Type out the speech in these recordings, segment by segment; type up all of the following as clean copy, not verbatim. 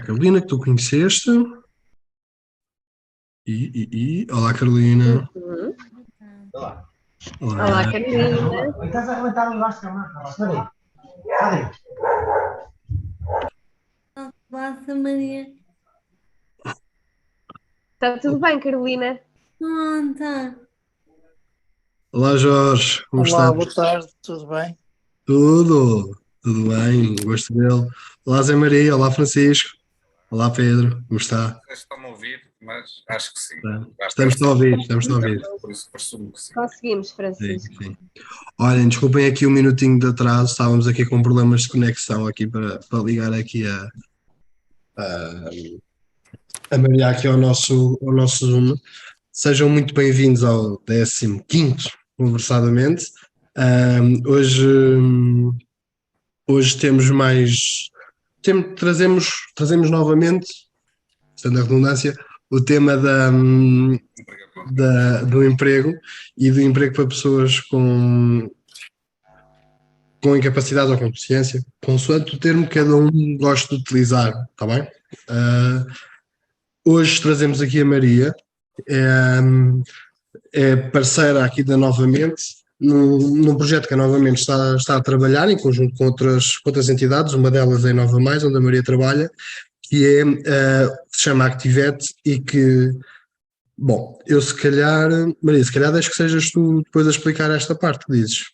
Carolina, que tu conheceste. Olá, Carolina. Uhum. Olá, Olá. Carolina. Estás a aguentar debaixo da maca, espera aí. Cadê? Nossa, Maria. Está tudo bem, Carolina? Conta. Olá, Jorge. Como Olá, estás? boa tarde, tudo bem? Tudo bem, gosto dele. Olá, Zé Maria. Olá, Francisco. Olá, Pedro. Como está? Vocês estão a ouvir, mas acho que sim. Tá. Já Estamos parece a ouvir, estamos a ouvir. por isso presumo que sim. Conseguimos, Sim, Francisco. sim. Olhem, desculpem aqui um minutinho de atraso, estávamos aqui com problemas de conexão aqui para ligar aqui a Maria aqui ao nosso Zoom. Sejam muito bem-vindos ao 15º Conversadamente. Hoje temos mais. Trazemos novamente, sendo a redundância, o tema do emprego e do emprego para pessoas com incapacidade ou com deficiência, consoante o termo que cada um gosta de utilizar, está bem? Ah, Hoje trazemos aqui a Maria, é, é parceira aqui da Novamente, num projeto que a Novamente está a trabalhar em conjunto com outras entidades, uma delas é a Nova Mais, onde a Maria trabalha, que se chama Activete e que, bom, eu se calhar, Maria, se calhar deixo que sejas tu depois a explicar esta parte que dizes.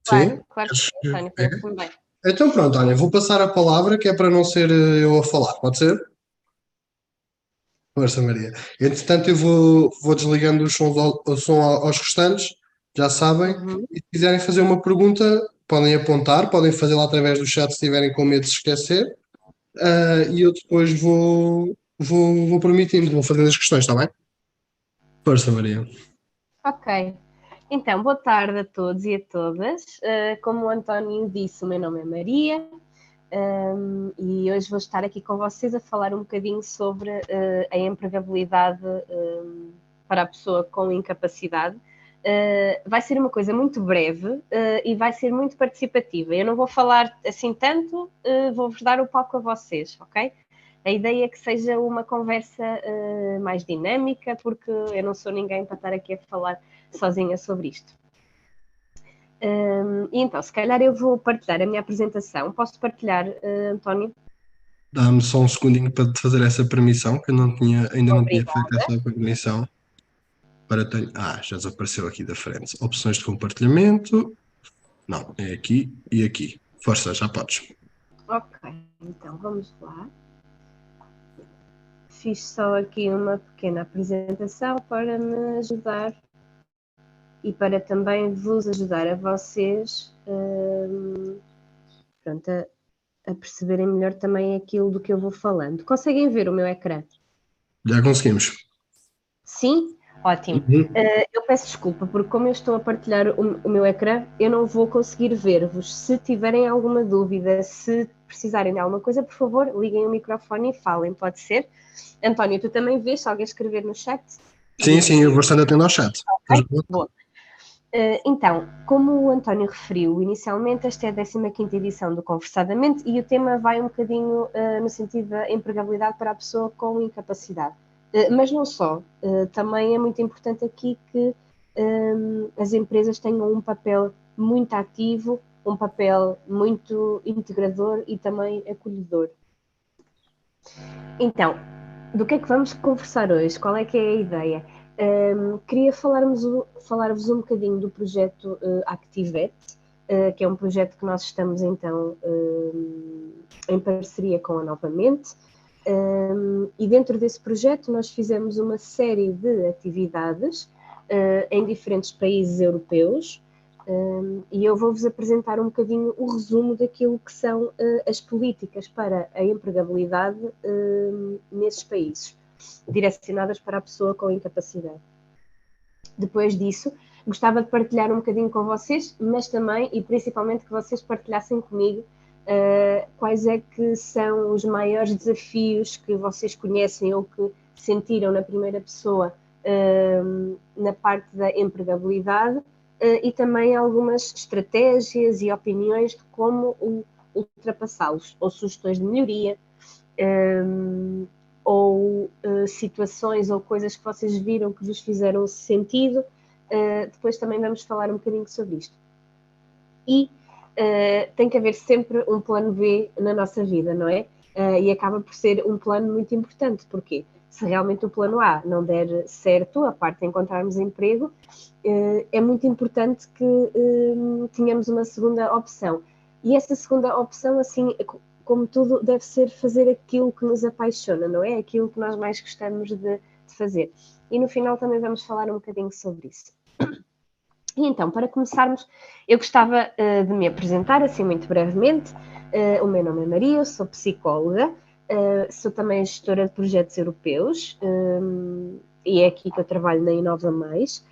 Sim? Claro que sim, António, É? parece-me bem. Então pronto, olha, vou passar a palavra que é para não ser eu a falar, pode ser? Força, Maria. Entretanto, eu vou desligando os sons o som aos restantes, já sabem, Uhum. e se quiserem fazer uma pergunta, podem apontar, podem fazê-la através do chat se estiverem com medo de se esquecer, e eu depois vou permitindo, vou fazendo as questões, está bem? Força, Maria. Ok. Então, boa tarde a todos e a todas. Como o António disse, o meu nome é Maria, e hoje vou estar aqui com vocês a falar um bocadinho sobre a empregabilidade para a pessoa com incapacidade. Vai ser uma coisa muito breve e vai ser muito participativa. Eu não vou falar assim tanto, vou-vos dar o palco a vocês, ok? A ideia é que seja uma conversa mais dinâmica, porque eu não sou ninguém para estar aqui a falar sozinha sobre isto. E então, se calhar eu vou partilhar a minha apresentação. Posso partilhar, António? Dá-me só um segundinho para te fazer essa permissão, que eu ainda não tinha feito Obrigada. essa permissão. Já desapareceu aqui da frente. Opções de compartilhamento. Não, é aqui e aqui. Força, já podes. Ok, então vamos lá. Fiz só aqui uma pequena apresentação para me ajudar e para também vos ajudar a vocês pronto, a perceberem melhor também aquilo do que eu vou falando. Conseguem ver o meu ecrã? Já conseguimos. Sim? Ótimo. Uhum. Eu peço desculpa, porque como eu estou a partilhar o meu ecrã, eu não vou conseguir ver-vos. Se tiverem alguma dúvida, se precisarem de alguma coisa, por favor, liguem o microfone e falem, pode ser? António, tu também vês se alguém escrever no chat? Sim, Diz-me sim, eu sim. vou estando atento ao chat. Ok? Boa. Então, como o António referiu, inicialmente esta é a 15ª edição do Conversadamente e o tema vai um bocadinho no sentido da empregabilidade para a pessoa com incapacidade. Mas não só, também é muito importante aqui que as empresas tenham um papel muito ativo, um papel muito integrador e também acolhedor. Então, do que é que vamos conversar hoje? Qual é que é a ideia? Queria falar-vos um bocadinho do projeto Activete, que é um projeto que nós estamos então em parceria com a Novamente, e dentro desse projeto nós fizemos uma série de atividades em diferentes países europeus, e eu vou-vos apresentar um bocadinho o resumo daquilo que são as políticas para a empregabilidade nesses países, direcionadas para a pessoa com incapacidade. Depois disso, gostava de partilhar um bocadinho com vocês, mas também e principalmente que vocês partilhassem comigo quais é que são os maiores desafios que vocês conhecem ou que sentiram na primeira pessoa na parte da empregabilidade e também algumas estratégias e opiniões de como ultrapassá-los, ou sugestões de melhoria, ou situações ou coisas que vocês viram que vos fizeram sentido. Depois também vamos falar um bocadinho sobre isto. E tem que haver sempre um plano B na nossa vida, não é? E acaba por ser um plano muito importante. Porquê? Se realmente o plano A não der certo, a parte de encontrarmos emprego, é muito importante que tenhamos uma segunda opção. E essa segunda opção, assim, como tudo, deve ser fazer aquilo que nos apaixona, não é? Aquilo que nós mais gostamos de fazer. E no final também vamos falar um bocadinho sobre isso. E então, para começarmos, eu gostava de me apresentar, assim, muito brevemente. O meu nome é Maria, eu sou psicóloga, sou também gestora de projetos europeus, e é aqui que eu trabalho na Inova Mais.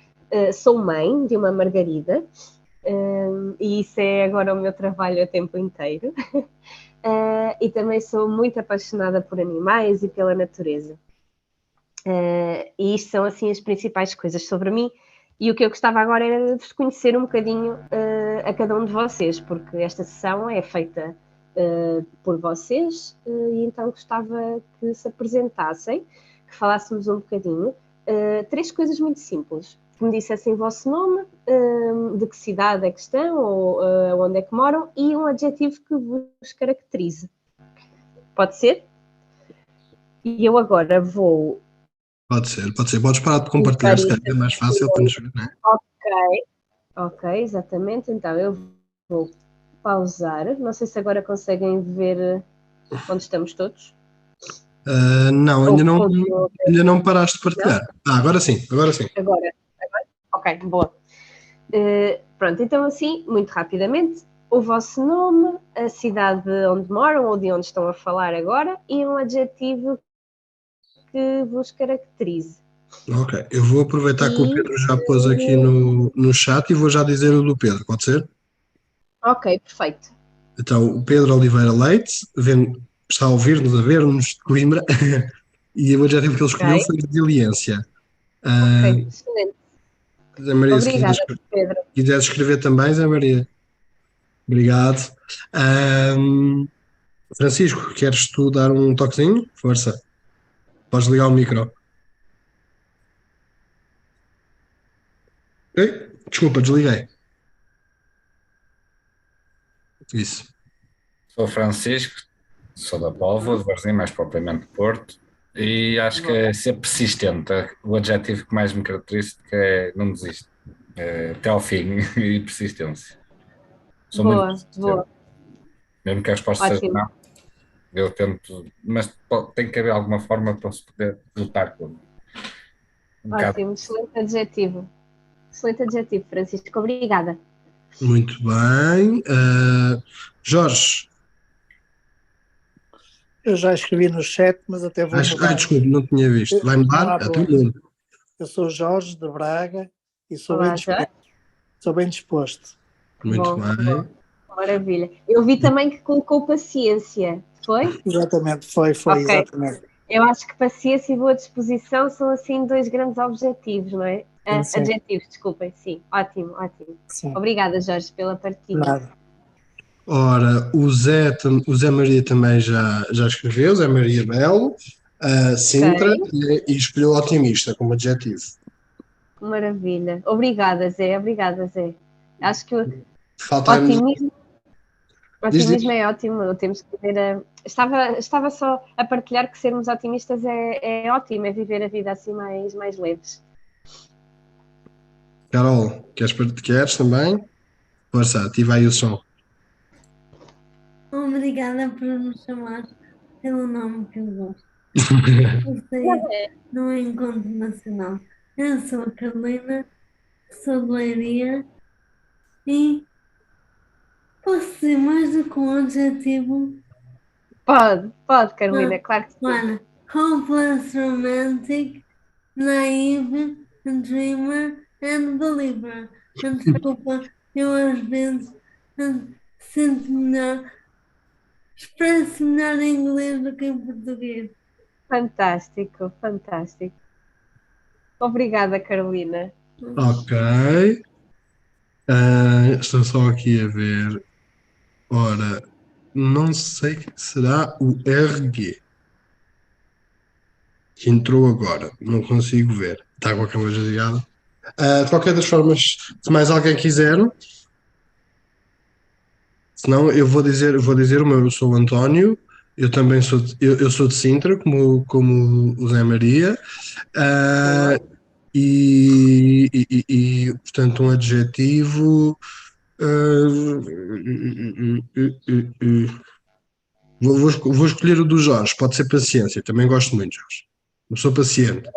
Sou mãe de uma Margarida, e isso é agora o meu trabalho a tempo inteiro. E também sou muito apaixonada por animais e pela natureza. E isto são, assim, as principais coisas sobre mim. E o que eu gostava agora era de vos conhecer um bocadinho a cada um de vocês, porque esta sessão é feita por vocês, e então gostava que se apresentassem, que falássemos um bocadinho. 3 coisas muito simples. Que me dissessem o vosso nome, de que cidade é que estão, ou onde é que moram, e um adjetivo que vos caracterize. Pode ser? E eu agora vou... Pode ser. Podes parar de compartilhar, se calhar é mais fácil para nos ver, não é? Ok, exatamente. Então eu vou pausar. Não sei se agora conseguem ver onde estamos todos. Não, Ou ainda não paraste de partilhar. Agora sim, agora sim. agora? Ok, boa. Pronto, então assim, muito rapidamente, o vosso nome, a cidade onde moram ou de onde estão a falar agora e um adjetivo que vos caracterize. Ok, eu vou aproveitar que o Pedro já pôs aqui no chat e vou já dizer o do Pedro, pode ser? Ok, perfeito. Então, o Pedro Oliveira Leite está a ouvir-nos, a ver-nos de Coimbra, e o adjetivo que ele escolheu Ok, foi resiliência. ok, excelente. Zé Maria, se Obrigada, Pedro. quiseres escrever também, Zé Maria. Obrigado. Francisco, queres tu dar um toquezinho? Força. Podes ligar o micro. Ei, desculpa, desliguei. Isso. Sou Francisco, sou da Póvoa, de Varzim, mais propriamente de Porto, e acho que é ser persistente. O adjetivo que mais me caracteriza é não desistir, até ao fim, e persistência. Sou muito Boa, persistente. boa. Mesmo que a resposta seja Ótimo, não, eu tento, mas tem que haver alguma forma para se poder lutar com um bocado. ótimo. Excelente adjetivo. Excelente adjetivo, Francisco. Obrigada. Muito bem. Jorge, Eu já escrevi no chat, mas até vou mudar. desculpe, não tinha visto. Vai Não mudar? há Até problema. mudo. Eu sou Jorge de Braga e sou bem Olá, Jorge. disposto. Sou bem disposto. Muito Bom, bem. maravilha. Eu vi também que colocou paciência, foi? Exatamente, foi, Ok. exatamente. Eu acho que paciência e boa disposição são, assim, 2 grandes objetivos, não é? Sim. Adjetivos, desculpem. Sim, ótimo, ótimo. Sim. Obrigada, Jorge, pela partilha. Nada. Ora, o Zé Maria também já escreveu, Zé Maria Belo, Sintra, e escolheu otimista como adjetivo. Maravilha. Obrigada, Zé. Obrigada, Zé. Acho que o Falta aí. otimismo é ótimo. Temos que viver estava só a partilhar que sermos otimistas é ótimo, é viver a vida assim mais leves. Carol, queres também? Força, ativa aí o som. Obrigada por me chamar pelo nome que eu gosto. Você não é encontro nacional. Eu sou a Carolina, sou de Leiria e posso ser mais do que um adjetivo. Pode, Carolina, claro que sim. Olha, hopeless, romantic, naive, dreamer and believer. Não te preocupa, eu às vezes sinto melhor, expresso melhor em inglês do que em português. Fantástico, fantástico. Obrigada, Carolina. Ok. Estou só aqui a ver. Ora, não sei que será o RG. que entrou agora, não consigo ver, está com a câmera desligada. De qualquer das formas, se mais alguém quiser, senão eu vou dizer o meu, eu sou o António, eu também sou eu sou de Sintra, como o Zé Maria, ah, portanto um adjetivo. Vou escolher o do Jorge, pode ser paciência, também gosto muito, Jorge. Eu sou paciente.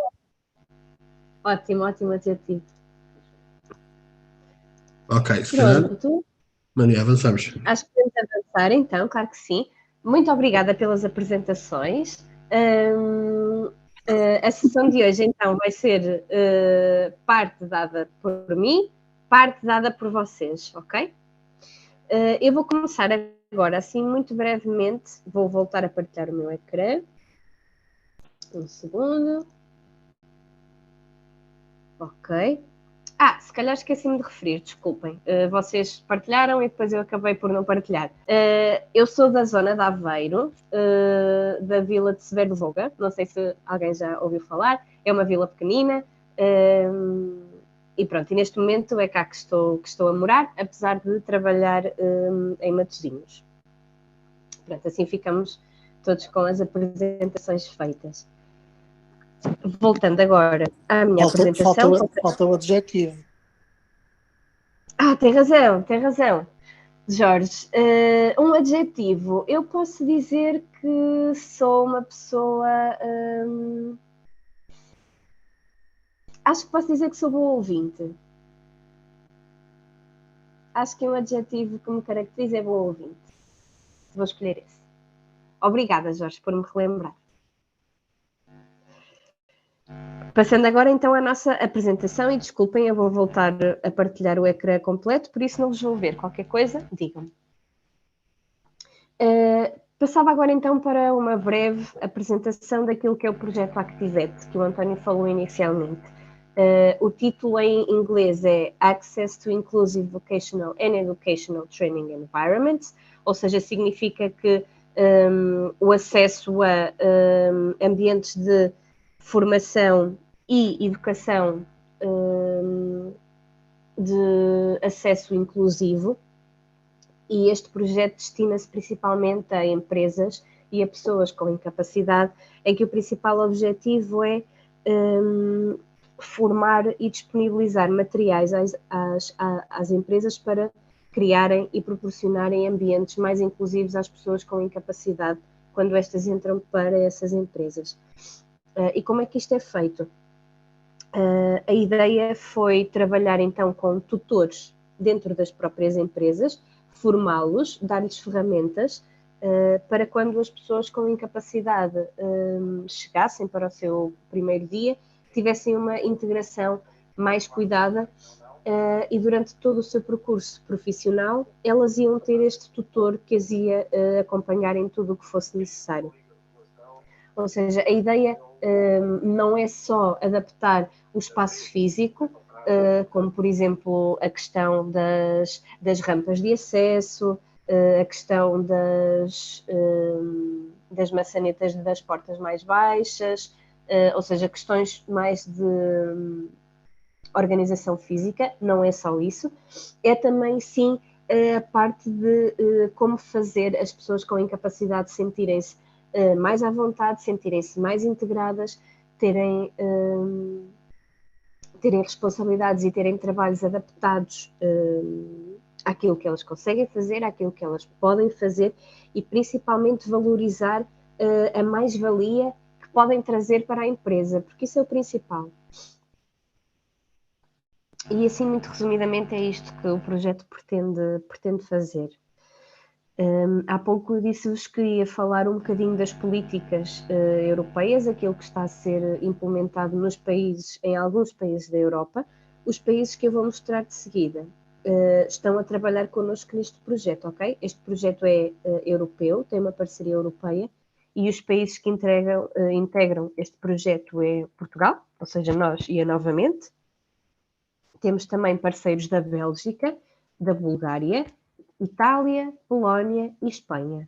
Ótimo, ótimo adjetivo. Ok, se calhar, Pronto, Maria, avançamos. acho que podemos avançar então, claro que sim. Muito obrigada pelas apresentações. A sessão de hoje então vai ser parte dada por mim, parte dada por vocês, ok? Eu vou começar agora, assim, muito brevemente. Vou voltar a partilhar o meu ecrã. Um segundo. Ok. Se calhar esqueci-me de referir, desculpem. Vocês partilharam e depois eu acabei por não partilhar. Eu sou da zona de Aveiro, da vila de Severo de Voga. Não sei se alguém já ouviu falar. É uma vila pequenina. E pronto, e neste momento é cá que estou a morar, apesar de trabalhar em Matosinhos. Pronto, assim ficamos todos com as apresentações feitas. Voltando agora à minha apresentação. Falta o adjetivo. Tem razão, Jorge. Um adjetivo. Eu posso dizer que sou uma pessoa. Acho que posso dizer que sou boa ouvinte. Acho que um adjetivo que me caracteriza é boa ouvinte. Vou escolher esse. Obrigada, Jorge, por me relembrar. Passando agora então à nossa apresentação, e desculpem, eu vou voltar a partilhar o ecrã completo, por isso não vos vou ver. Qualquer coisa, digam-me. Passava agora então para uma breve apresentação daquilo que é o projeto Activate, que o António falou inicialmente. O título em inglês é Access to Inclusive Vocational and Educational Training Environments, ou seja, significa que o acesso a ambientes de formação e educação de acesso inclusivo, e este projeto destina-se principalmente a empresas e a pessoas com incapacidade, em que o principal objetivo é formar e disponibilizar materiais às empresas para criarem e proporcionarem ambientes mais inclusivos às pessoas com incapacidade quando estas entram para essas empresas. E como é que isto é feito? A ideia foi trabalhar então com tutores dentro das próprias empresas, formá-los, dar-lhes ferramentas para quando as pessoas com incapacidade chegassem para o seu primeiro dia, tivessem uma integração mais cuidada e durante todo o seu percurso profissional, elas iam ter este tutor que as ia acompanhar em tudo o que fosse necessário. Ou seja, a ideia não é só adaptar o espaço físico, como por exemplo a questão das rampas de acesso, a questão das maçanetas das portas mais baixas, ou seja, questões mais de organização física, não é só isso, é também sim a parte de como fazer as pessoas com incapacidade sentirem-se mais à vontade, sentirem-se mais integradas, terem responsabilidades e terem trabalhos adaptados àquilo que elas conseguem fazer, àquilo que elas podem fazer e principalmente valorizar a mais-valia que podem trazer para a empresa, porque isso é o principal. E assim, muito resumidamente, é isto que o projeto pretende fazer. Há pouco disse-vos que ia falar um bocadinho das políticas europeias, aquilo que está a ser implementado em alguns países da Europa. Os países que eu vou mostrar de seguida estão a trabalhar connosco neste projeto, ok? Este projeto é europeu, tem uma parceria europeia, e os países que integram este projeto é Portugal, ou seja, nós e a Novamente. Temos também parceiros da Bélgica, da Bulgária, Itália, Polónia e Espanha.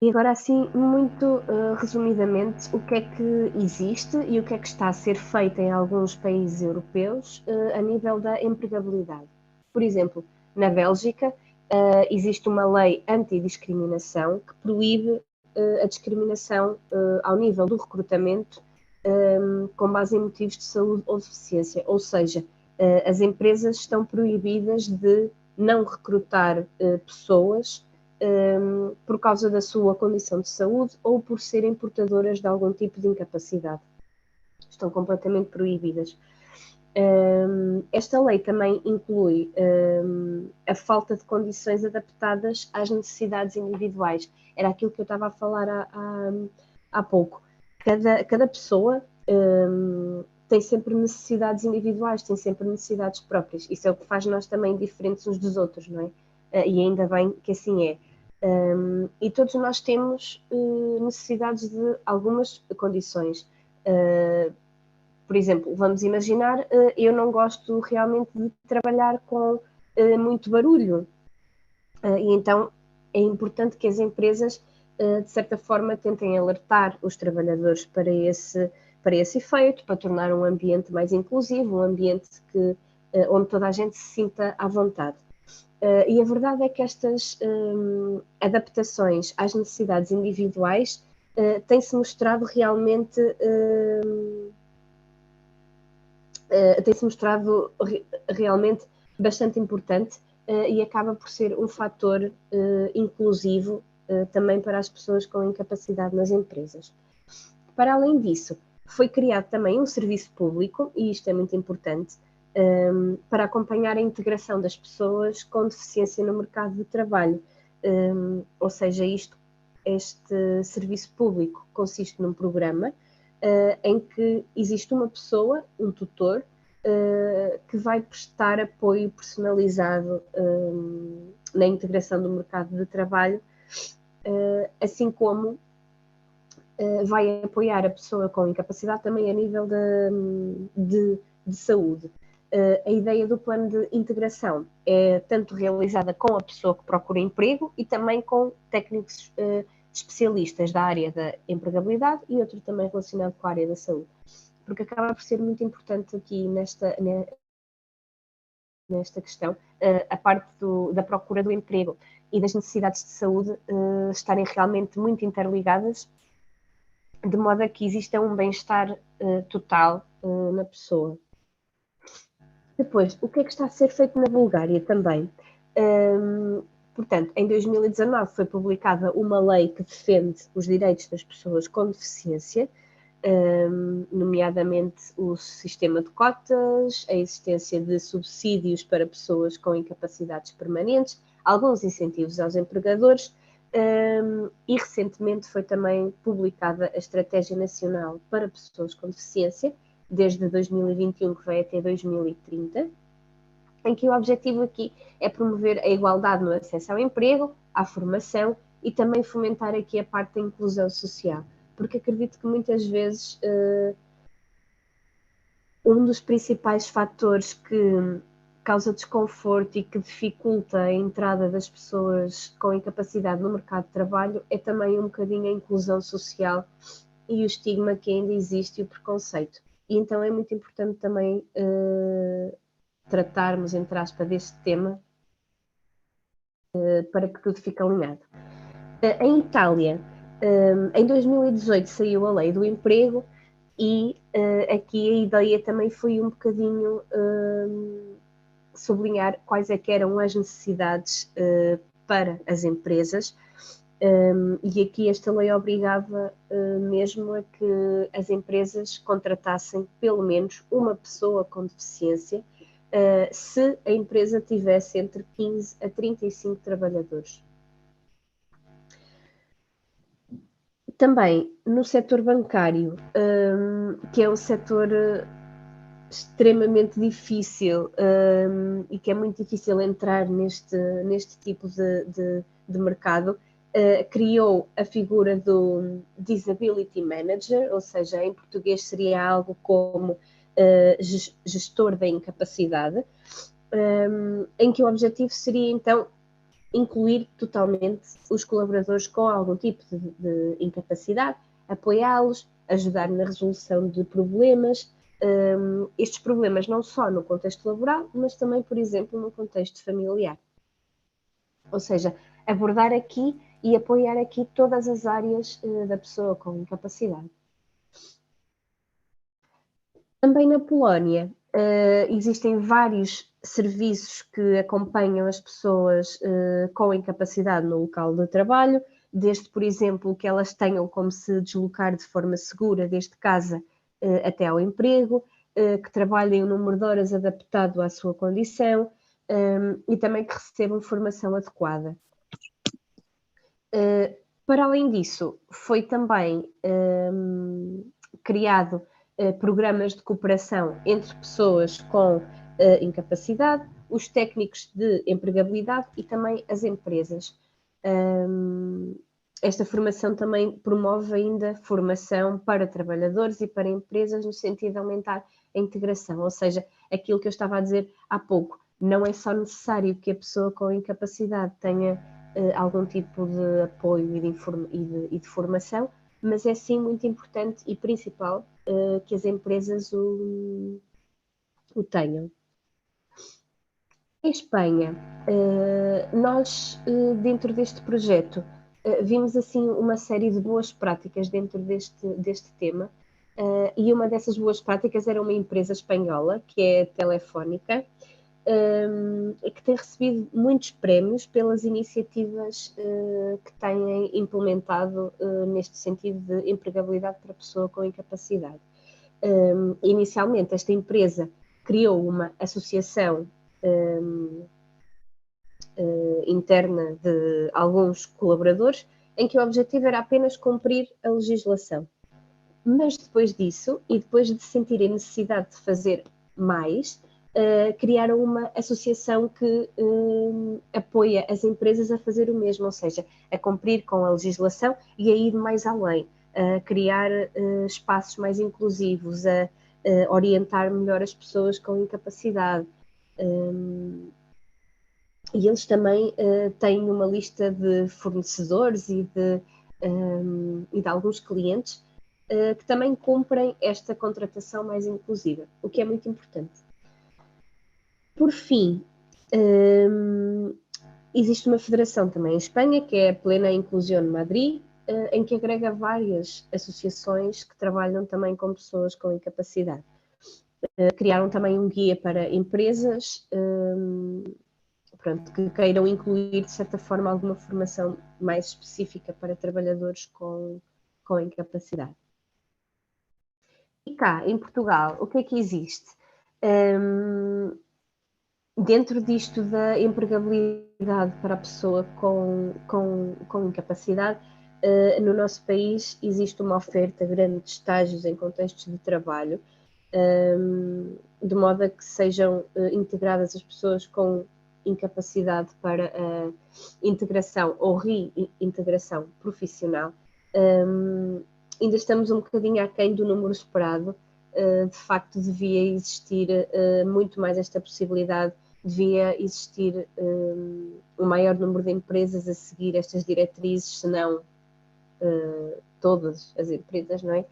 E agora, assim, muito resumidamente, o que é que existe e o que é que está a ser feito em alguns países europeus a nível da empregabilidade. Por exemplo, na Bélgica existe uma lei antidiscriminação que proíbe a discriminação ao nível do recrutamento com base em motivos de saúde ou deficiência, ou seja, as empresas estão proibidas de não recrutar pessoas por causa da sua condição de saúde ou por serem portadoras de algum tipo de incapacidade. Estão completamente proibidas. Esta lei também inclui a falta de condições adaptadas às necessidades individuais. Era aquilo que eu estava a falar há pouco. Cada pessoa tem sempre necessidades individuais, tem sempre necessidades próprias. Isso é o que faz nós também diferentes uns dos outros, não é? E ainda bem que assim é. E todos nós temos necessidades de algumas condições. Por exemplo, vamos imaginar, eu não gosto realmente de trabalhar com muito barulho. E então é importante que as empresas, de certa forma, tentem alertar os trabalhadores para esse efeito, para tornar um ambiente mais inclusivo, um ambiente onde toda a gente se sinta à vontade. E a verdade é que estas adaptações às necessidades individuais têm-se mostrado realmente bastante importante e acaba por ser um fator inclusivo também para as pessoas com incapacidade nas empresas. Para além disso, foi criado também um serviço público, e isto é muito importante, para acompanhar a integração das pessoas com deficiência no mercado de trabalho. Ou seja, este serviço público consiste num programa em que existe uma pessoa, um tutor, que vai prestar apoio personalizado na integração do mercado de trabalho, assim como vai apoiar a pessoa com incapacidade também a nível de saúde. A ideia do plano de integração é tanto realizada com a pessoa que procura emprego e também com técnicos especialistas da área da empregabilidade e outro também relacionado com a área da saúde. Porque acaba por ser muito importante aqui nesta questão, a parte da procura do emprego e das necessidades de saúde estarem realmente muito interligadas, de modo a que exista um bem-estar total na pessoa. Depois, o que é que está a ser feito na Bulgária também? Portanto, em 2019 foi publicada uma lei que defende os direitos das pessoas com deficiência, nomeadamente o sistema de cotas, a existência de subsídios para pessoas com incapacidades permanentes, alguns incentivos aos empregadores, e recentemente foi também publicada a Estratégia Nacional para Pessoas com Deficiência, desde 2021 que vai até 2030, em que o objetivo aqui é promover a igualdade no acesso ao emprego, à formação e também fomentar aqui a parte da inclusão social, porque acredito que muitas vezes um dos principais fatores que causa desconforto e que dificulta a entrada das pessoas com incapacidade no mercado de trabalho é também um bocadinho a inclusão social e o estigma que ainda existe e o preconceito. E então é muito importante também tratarmos, entre aspas, deste tema para que tudo fique alinhado. Em Itália, em 2018 saiu a lei do emprego e aqui a ideia também foi um bocadinho sublinhar quais é que eram as necessidades para as empresas, e aqui esta lei obrigava mesmo a que as empresas contratassem pelo menos uma pessoa com deficiência se a empresa tivesse entre 15 a 35 trabalhadores. Também no setor bancário, que é um setor extremamente difícil e que é muito difícil entrar neste tipo de mercado, criou a figura do Disability Manager, ou seja, em português seria algo como gestor da incapacidade, em que o objetivo seria então incluir totalmente os colaboradores com algum tipo de incapacidade, apoiá-los, ajudar na resolução de problemas, estes problemas não só no contexto laboral, mas também, por exemplo, no contexto familiar. Ou seja, abordar aqui e apoiar aqui todas as áreas da pessoa com incapacidade. Também na Polónia existem vários serviços que acompanham as pessoas com incapacidade no local de trabalho, desde, por exemplo, que elas tenham como se deslocar de forma segura desde casa até ao emprego, que trabalhem um número de horas adaptado à sua condição e também que recebam formação adequada. Para além disso, foi também criado programas de cooperação entre pessoas com incapacidade, os técnicos de empregabilidade e também as empresas. Esta formação também promove ainda formação para trabalhadores e para empresas no sentido de aumentar a integração, ou seja, aquilo que eu estava a dizer há pouco, não é só necessário que a pessoa com incapacidade tenha algum tipo de apoio e de formação, mas é sim muito importante e principal que as empresas o tenham. Em Espanha, nós dentro deste projeto vimos assim uma série de boas práticas dentro deste tema e uma dessas boas práticas era uma empresa espanhola que é a Telefónica, que tem recebido muitos prémios pelas iniciativas que têm implementado neste sentido de empregabilidade para a pessoa com incapacidade. Inicialmente, esta empresa criou uma associação interna de alguns colaboradores, em que o objetivo era apenas cumprir a legislação. Mas depois disso, e depois de sentirem necessidade de fazer mais, criaram uma associação que apoia as empresas a fazer o mesmo, ou seja, a cumprir com a legislação e a ir mais além, a criar espaços mais inclusivos, a orientar melhor as pessoas com incapacidade. E eles também têm uma lista de fornecedores e de alguns clientes que também cumprem esta contratação mais inclusiva, o que é muito importante. Por fim, existe uma federação também em Espanha, que é a Plena Inclusión Madrid, em que agrega várias associações que trabalham também com pessoas com incapacidade. Criaram também um guia para empresas que queiram incluir, de certa forma, alguma formação mais específica para trabalhadores com incapacidade. E cá, em Portugal, o que é que existe? Dentro disto da empregabilidade para a pessoa com incapacidade, no nosso país existe uma oferta grande de estágios em contextos de trabalho, de modo a que sejam integradas as pessoas com incapacidade para a integração ou reintegração profissional. Ainda estamos um bocadinho aquém do número esperado. De facto, devia existir muito mais esta possibilidade, devia existir um maior número de empresas a seguir estas diretrizes, se não todas as empresas, não é?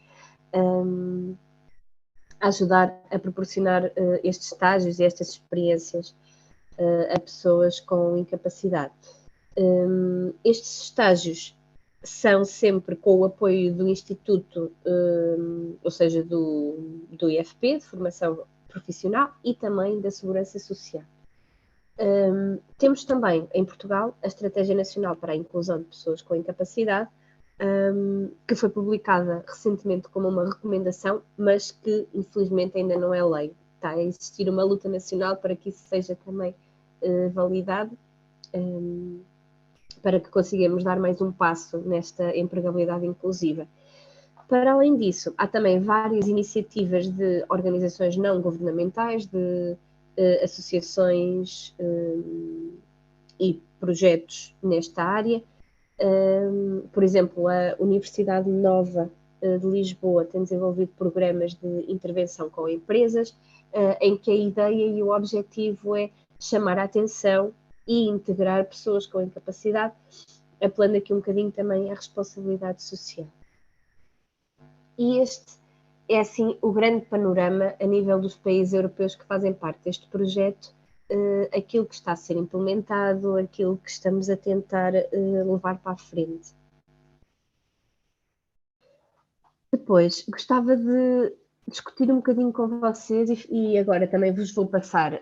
A ajudar a proporcionar estes estágios e estas experiências a pessoas com incapacidade. Estes estágios são sempre com o apoio do Instituto, ou seja, do IFP, de Formação Profissional, e também da Segurança Social. Temos também, em Portugal, a Estratégia Nacional para a Inclusão de Pessoas com Incapacidade, que foi publicada recentemente como uma recomendação, mas que, infelizmente, ainda não é lei. Está a existir uma luta nacional para que isso seja também validado, para que consigamos dar mais um passo nesta empregabilidade inclusiva. Para além disso, há também várias iniciativas de organizações não governamentais, de associações e projetos nesta área. Por exemplo, a Universidade Nova de Lisboa tem desenvolvido programas de intervenção com empresas, em que a ideia e o objetivo é chamar a atenção e integrar pessoas com incapacidade, apelando aqui um bocadinho também à responsabilidade social. E este é, assim, o grande panorama a nível dos países europeus que fazem parte deste projeto, aquilo que está a ser implementado, aquilo que estamos a tentar levar para a frente. Depois, gostava de discutir um bocadinho com vocês e agora também vos vou passar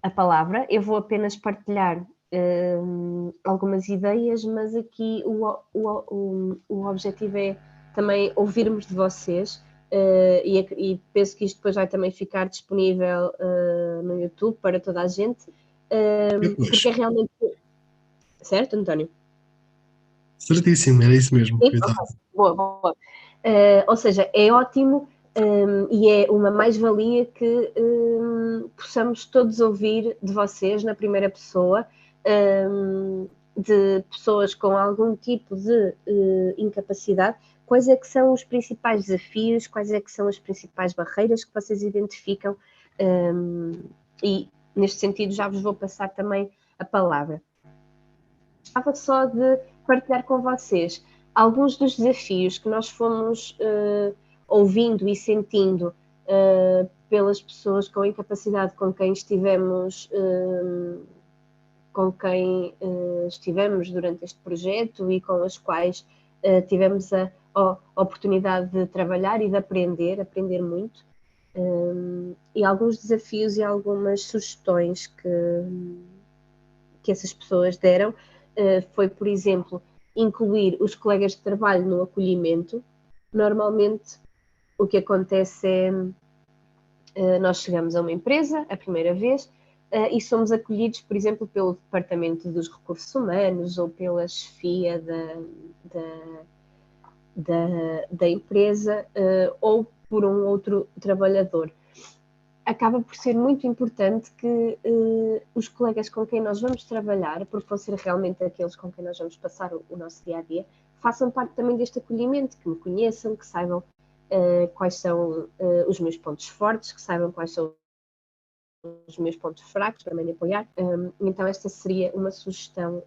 a palavra. Eu vou apenas partilhar algumas ideias, mas aqui o objetivo é também ouvirmos de vocês e penso que isto depois vai também ficar disponível no YouTube para toda a gente, porque é realmente... Certo, António? Certíssimo, era isso mesmo. Sim? Okay. Boa. Ou seja, é ótimo e é uma mais-valia que possamos todos ouvir de vocês na primeira pessoa, de pessoas com algum tipo de incapacidade, quais é que são os principais desafios, quais é que são as principais barreiras que vocês identificam, e neste sentido já vos vou passar também a palavra. Gostava só de partilhar com vocês alguns dos desafios que nós fomos ouvindo e sentindo pelas pessoas com incapacidade com quem estivemos durante este projeto e com as quais tivemos a oportunidade de trabalhar e de aprender muito, e alguns desafios e algumas sugestões que essas pessoas deram. Foi, por exemplo, incluir os colegas de trabalho no acolhimento. Normalmente o que acontece é nós chegamos a uma empresa a primeira vez e somos acolhidos, por exemplo, pelo Departamento dos Recursos Humanos ou pela chefia da empresa ou por um outro trabalhador. Acaba por ser muito importante que os colegas com quem nós vamos trabalhar, porque vão ser realmente aqueles com quem nós vamos passar o nosso dia-a-dia, façam parte também deste acolhimento, que me conheçam, que saibam quais são os meus pontos fortes, que saibam quais são os meus pontos fracos para me apoiar. Então esta seria uma sugestão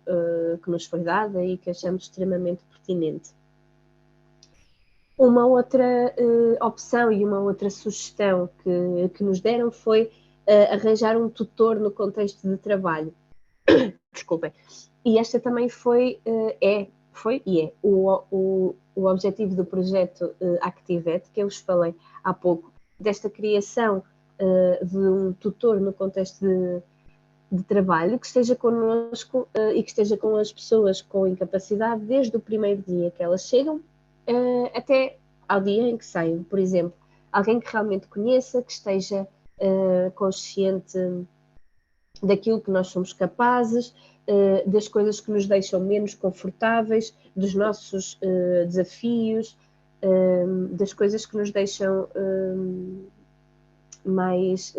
que nos foi dada e que achamos extremamente pertinente. Uma outra opção e uma outra sugestão que nos deram foi arranjar um tutor no contexto de trabalho. Desculpem. E esta também foi o objetivo do projeto Activet, que eu vos falei há pouco, desta criação de um tutor no contexto de trabalho, que esteja connosco e que esteja com as pessoas com incapacidade desde o primeiro dia que elas chegam até ao dia em que saem. Por exemplo, alguém que realmente conheça, que esteja consciente daquilo que nós somos capazes, das coisas que nos deixam menos confortáveis, dos nossos desafios, das coisas que nos deixam mais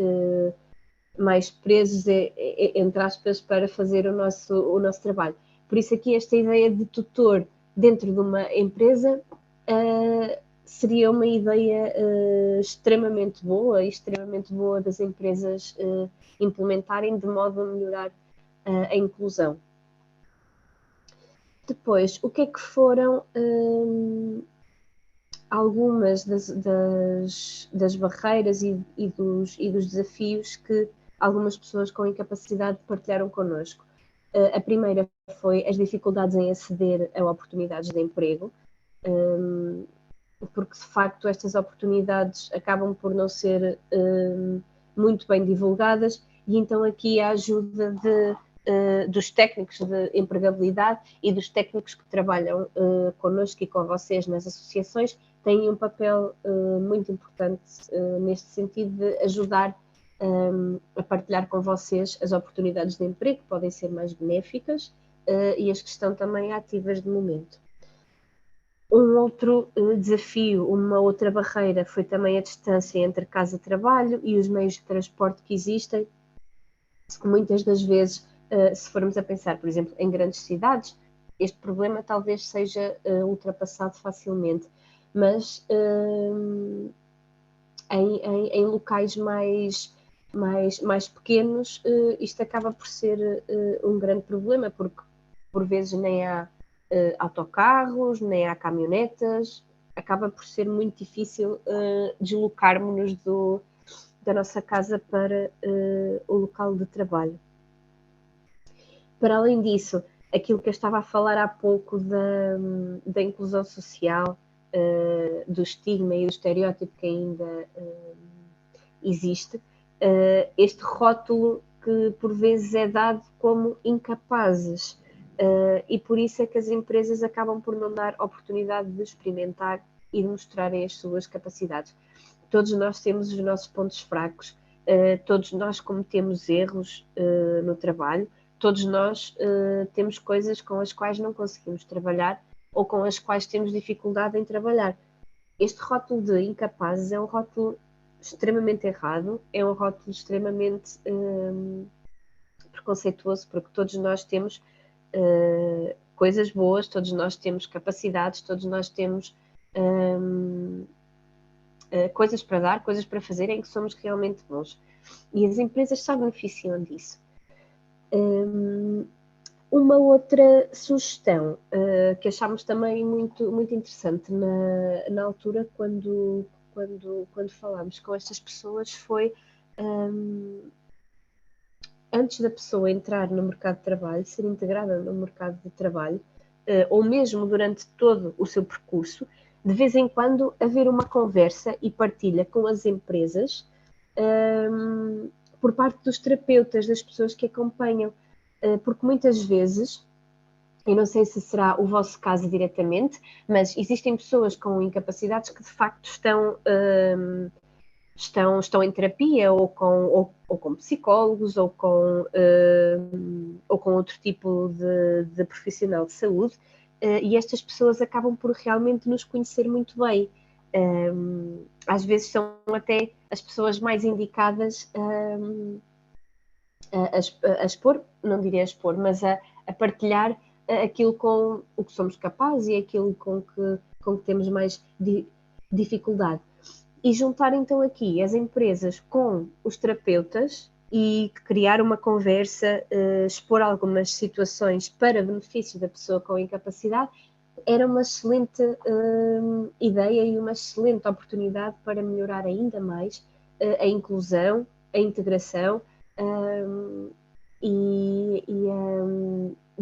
presos, entre aspas, para fazer o nosso trabalho. Por isso aqui esta ideia de tutor dentro de uma empresa seria uma ideia extremamente boa das empresas implementarem de modo a melhorar a inclusão. Depois, o que é que foram algumas das barreiras e dos desafios que algumas pessoas com incapacidade partilharam connosco? A primeira foi as dificuldades em aceder a oportunidades de emprego, porque de facto estas oportunidades acabam por não ser muito bem divulgadas, e então aqui a ajuda dos técnicos de empregabilidade e dos técnicos que trabalham connosco e com vocês nas associações têm um papel muito importante neste sentido de ajudar a partilhar com vocês as oportunidades de emprego, que podem ser mais benéficas e as que estão também ativas de momento. Um outro desafio, uma outra barreira foi também a distância entre casa e trabalho e os meios de transporte que existem. Muitas das vezes, se formos a pensar, por exemplo, em grandes cidades, este problema talvez seja ultrapassado facilmente, mas em locais mais mais pequenos, isto acaba por ser um grande problema, porque por vezes nem há autocarros, nem há caminhonetas, acaba por ser muito difícil deslocarmos-nos da nossa casa para o local de trabalho. Para além disso, aquilo que eu estava a falar há pouco da inclusão social, do estigma e do estereótipo que ainda existe, este rótulo que por vezes é dado como incapazes, e por isso é que as empresas acabam por não dar oportunidade de experimentar e de mostrarem as suas capacidades. Todos nós temos os nossos pontos fracos, todos nós cometemos erros no trabalho, todos nós temos coisas com as quais não conseguimos trabalhar ou com as quais temos dificuldade em trabalhar. Este rótulo de incapazes é um rótulo extremamente errado, é um rótulo extremamente preconceituoso, porque todos nós temos coisas boas, todos nós temos capacidades, todos nós temos coisas para dar, coisas para fazer em que somos realmente bons. E as empresas só beneficiam disso. Uma outra sugestão que achámos também muito, muito interessante na altura, quando falámos com estas pessoas, foi antes da pessoa entrar no mercado de trabalho, ser integrada no mercado de trabalho, ou mesmo durante todo o seu percurso, de vez em quando haver uma conversa e partilha com as empresas por parte dos terapeutas, das pessoas que acompanham, porque muitas vezes, eu não sei se será o vosso caso diretamente, mas existem pessoas com incapacidades que de facto estão em terapia ou com psicólogos ou com outro tipo de profissional de saúde, e estas pessoas acabam por realmente nos conhecer muito bem. Às vezes são até as pessoas mais indicadas a expor, não diria a expor, mas a partilhar aquilo com o que somos capazes e aquilo com que temos mais dificuldade. E juntar então aqui as empresas com os terapeutas e criar uma conversa, expor algumas situações para benefício da pessoa com incapacidade, era uma excelente ideia e uma excelente oportunidade para melhorar ainda mais a inclusão, a integração e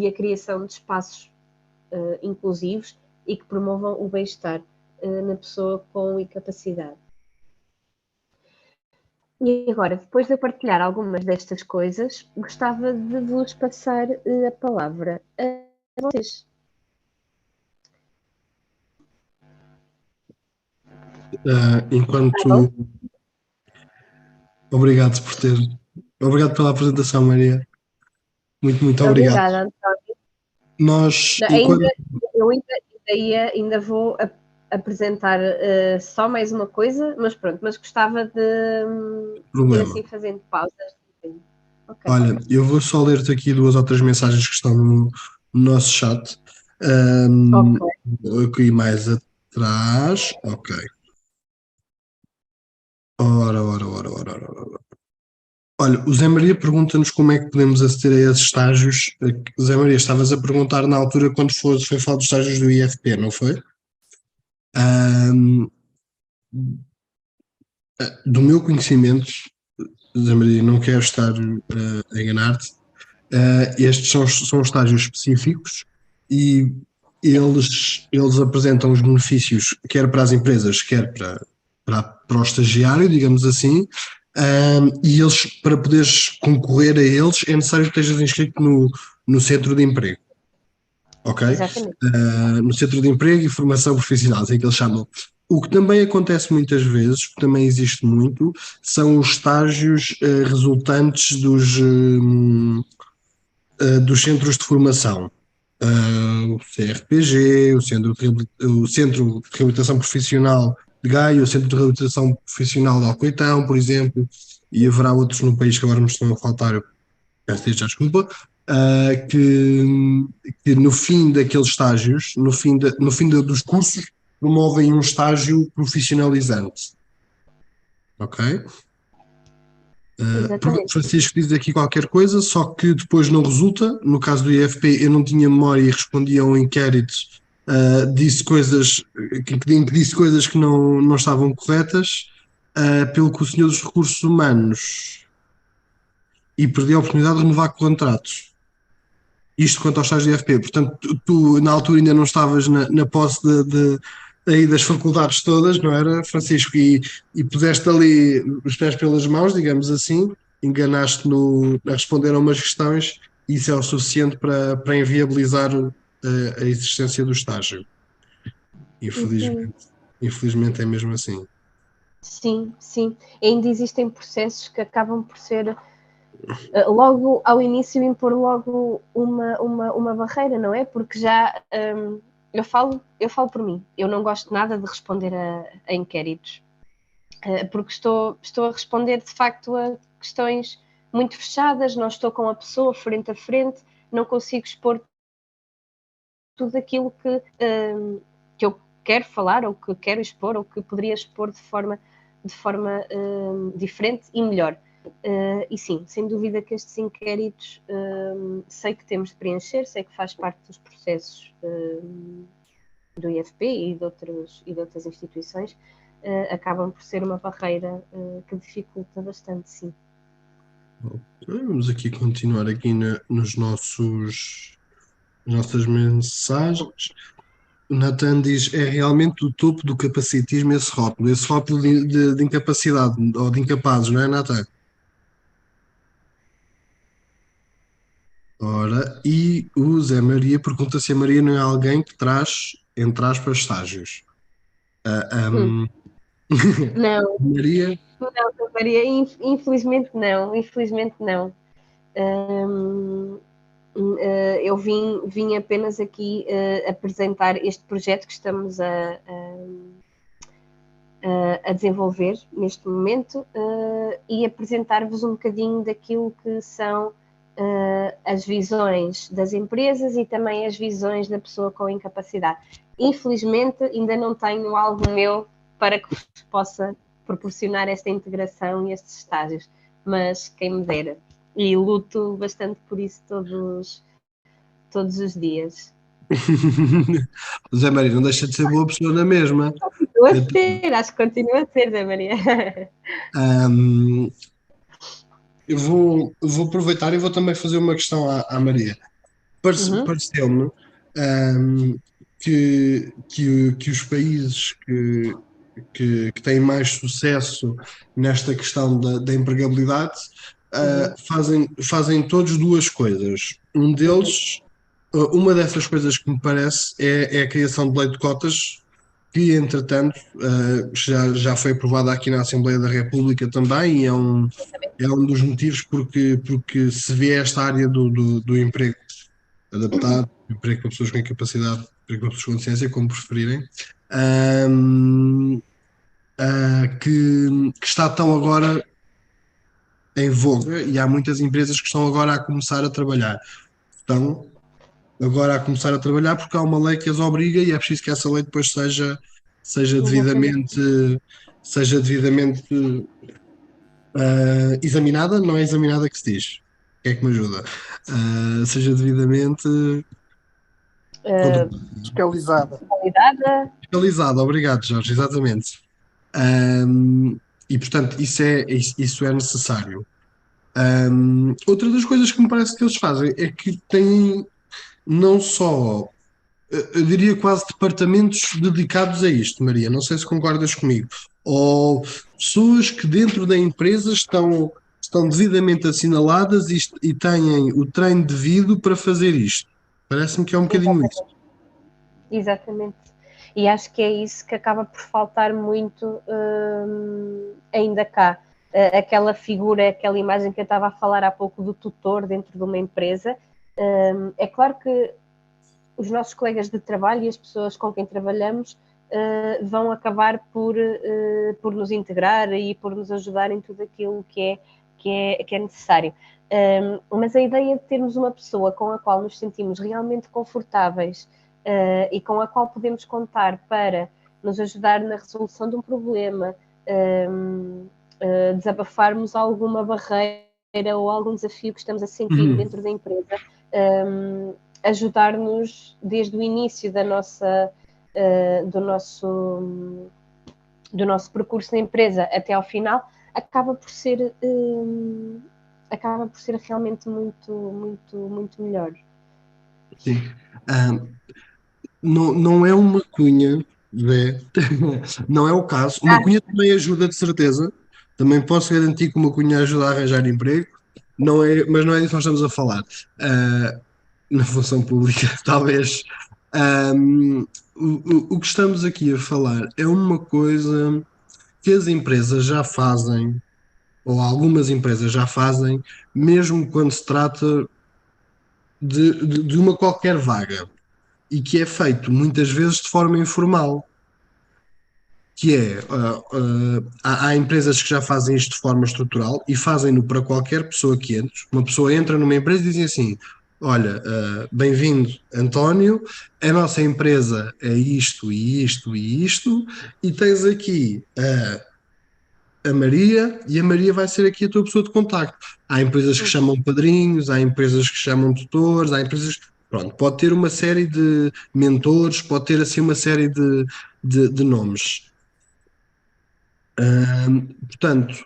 a criação de espaços inclusivos e que promovam o bem-estar na pessoa com incapacidade. E agora, depois de eu partilhar algumas destas coisas, gostava de vos passar a palavra a vocês. Enquanto... Obrigado pela apresentação, Maria. Muito, muito obrigado. Obrigada, António. Nós, eu ainda vou apresentar só mais uma coisa, mas pronto, mas gostava de ir assim fazendo pausas. Okay. Olha, eu vou só ler-te aqui 2 ou 3 mensagens que estão no nosso chat. Aqui mais atrás. Ok. Ora. Olha, o Zé Maria pergunta-nos como é que podemos aceder a esses estágios. Zé Maria, estavas a perguntar na altura quando foi falar dos estágios do IFP, não foi? Do meu conhecimento, Zé Maria, não quero estar a enganar-te, estes são estágios específicos e eles apresentam os benefícios quer para as empresas, quer para o estagiário, digamos assim, e eles, para poderes concorrer a eles, é necessário que estejas inscrito no centro de emprego. Ok? No centro de emprego e formação profissional, é que eles chamam. O que também acontece muitas vezes, que também existe muito, são os estágios resultantes dos centros de formação. O CRPG, o Centro de Reabilitação Profissional de Gaia, o Centro de Reabilitação Profissional de Alcoitão, por exemplo, e haverá outros no país que agora me estão a faltar, eu peço desde já desculpa, que no fim daqueles estágios, no fim dos cursos, promovem um estágio profissionalizante. Ok? Exatamente. Francisco diz aqui qualquer coisa, só que depois não resulta. No caso do IFP, eu não tinha memória e respondia a um inquérito, disse coisas que não estavam corretas, pelo que o senhor dos recursos humanos e perdi a oportunidade de renovar contratos. Isto quanto aos estágios de IFP. Portanto, tu, na altura ainda não estavas na posse aí das faculdades todas, não era, Francisco? E puseste ali os pés pelas mãos, digamos assim, enganaste a responder a umas questões e isso é o suficiente para inviabilizar a existência do estágio. Sim, Infelizmente é mesmo assim. sim, sim. Ainda existem processos que acabam por ser logo ao início impor logo uma barreira, não é? Porque já eu falo por mim, eu não gosto nada de responder a inquéritos, porque estou a responder de facto a questões muito fechadas, não estou com a pessoa frente a frente, não consigo expor tudo aquilo que eu quero falar, ou que quero expor, ou que poderia expor de forma diferente e melhor. E sim, sem dúvida que estes inquéritos sei que temos de preencher, sei que faz parte dos processos do IFP e de outras instituições, acabam por ser uma barreira que dificulta bastante, sim. Vamos aqui continuar aqui nas nossas mensagens. O Nathan diz, é realmente o topo do capacitismo esse rótulo de incapacidade ou de incapazes, não é, Nathan? Ora, e o Zé Maria pergunta se a Maria não é alguém que traz, entre aspas, estágios. Hum. Não, Maria, não, Maria, infelizmente não, infelizmente não. Eu vim apenas aqui apresentar este projeto que estamos a desenvolver neste momento e apresentar-vos um bocadinho daquilo que são as visões das empresas e também as visões da pessoa com incapacidade. Infelizmente, ainda não tenho algo meu para que vos possa proporcionar esta integração e estes estágios, mas quem me dera. E luto bastante por isso todos os dias. Zé Maria não deixa de ser boa pessoa na mesma. Continua a ser, acho que continua a ser, Zé Maria. Ahm, eu vou aproveitar e vou também fazer uma questão à Maria. Uhum. Pareceu-me, ahm, que os países que têm mais sucesso nesta questão da empregabilidade fazem todos duas coisas. Um deles, uma dessas coisas que me parece é a criação de lei de cotas, que entretanto já foi aprovada aqui na Assembleia da República também, e é um dos motivos porque se vê esta área do emprego adaptado, emprego para pessoas com incapacidade, emprego para pessoas com deficiência, como preferirem, ahm, que está tão agora em voga e há muitas empresas que estão agora a começar a trabalhar. Estão agora a começar a trabalhar porque há uma lei que as obriga e é preciso que essa lei depois seja Exatamente. devidamente examinada, não é examinada que se diz. Quem é que me ajuda? Seja devidamente Fiscalizada. Qualidade. fiscalizada. Obrigado, Jorge, exatamente. Um, e portanto, isso é necessário. Outra das coisas que me parece que eles fazem é que têm não só, eu diria quase departamentos dedicados a isto, Maria, não sei se concordas comigo, ou pessoas que dentro da empresa estão devidamente assinaladas e têm o treino devido para fazer isto. Parece-me que é um bocadinho isso. Exatamente. E acho que é isso que acaba por faltar muito ainda cá. Aquela figura, aquela imagem que eu estava a falar há pouco do tutor dentro de uma empresa. É claro que os nossos colegas de trabalho e as pessoas com quem trabalhamos vão acabar por nos integrar e por nos ajudar em tudo aquilo que é necessário. Mas a ideia de termos uma pessoa com a qual nos sentimos realmente confortáveis e com a qual podemos contar para nos ajudar na resolução de um problema, desabafarmos alguma barreira ou algum desafio que estamos a sentir dentro da empresa, ajudar-nos desde o início do nosso percurso na empresa até ao final, acaba por ser realmente muito, muito, muito melhor. Sim. Não é uma cunha, Zé. Não é o caso. Uma cunha também ajuda, de certeza. Também posso garantir que uma cunha ajuda a arranjar emprego. Não é, mas não é disso que nós estamos a falar. Na função pública, talvez. O que estamos aqui a falar é uma coisa que as empresas já fazem, ou algumas empresas já fazem, mesmo quando se trata de uma qualquer vaga, e que é feito muitas vezes de forma informal, que é, há empresas que já fazem isto de forma estrutural e fazem-no para qualquer pessoa que entre. Uma pessoa entra numa empresa e dizem assim: olha, bem-vindo, António, a nossa empresa é isto e isto e isto, e tens aqui a Maria, e a Maria vai ser aqui a tua pessoa de contacto. Há empresas que chamam padrinhos, há empresas que chamam tutores, há empresas. Pronto, pode ter uma série de mentores, pode ter assim uma série de nomes. Portanto,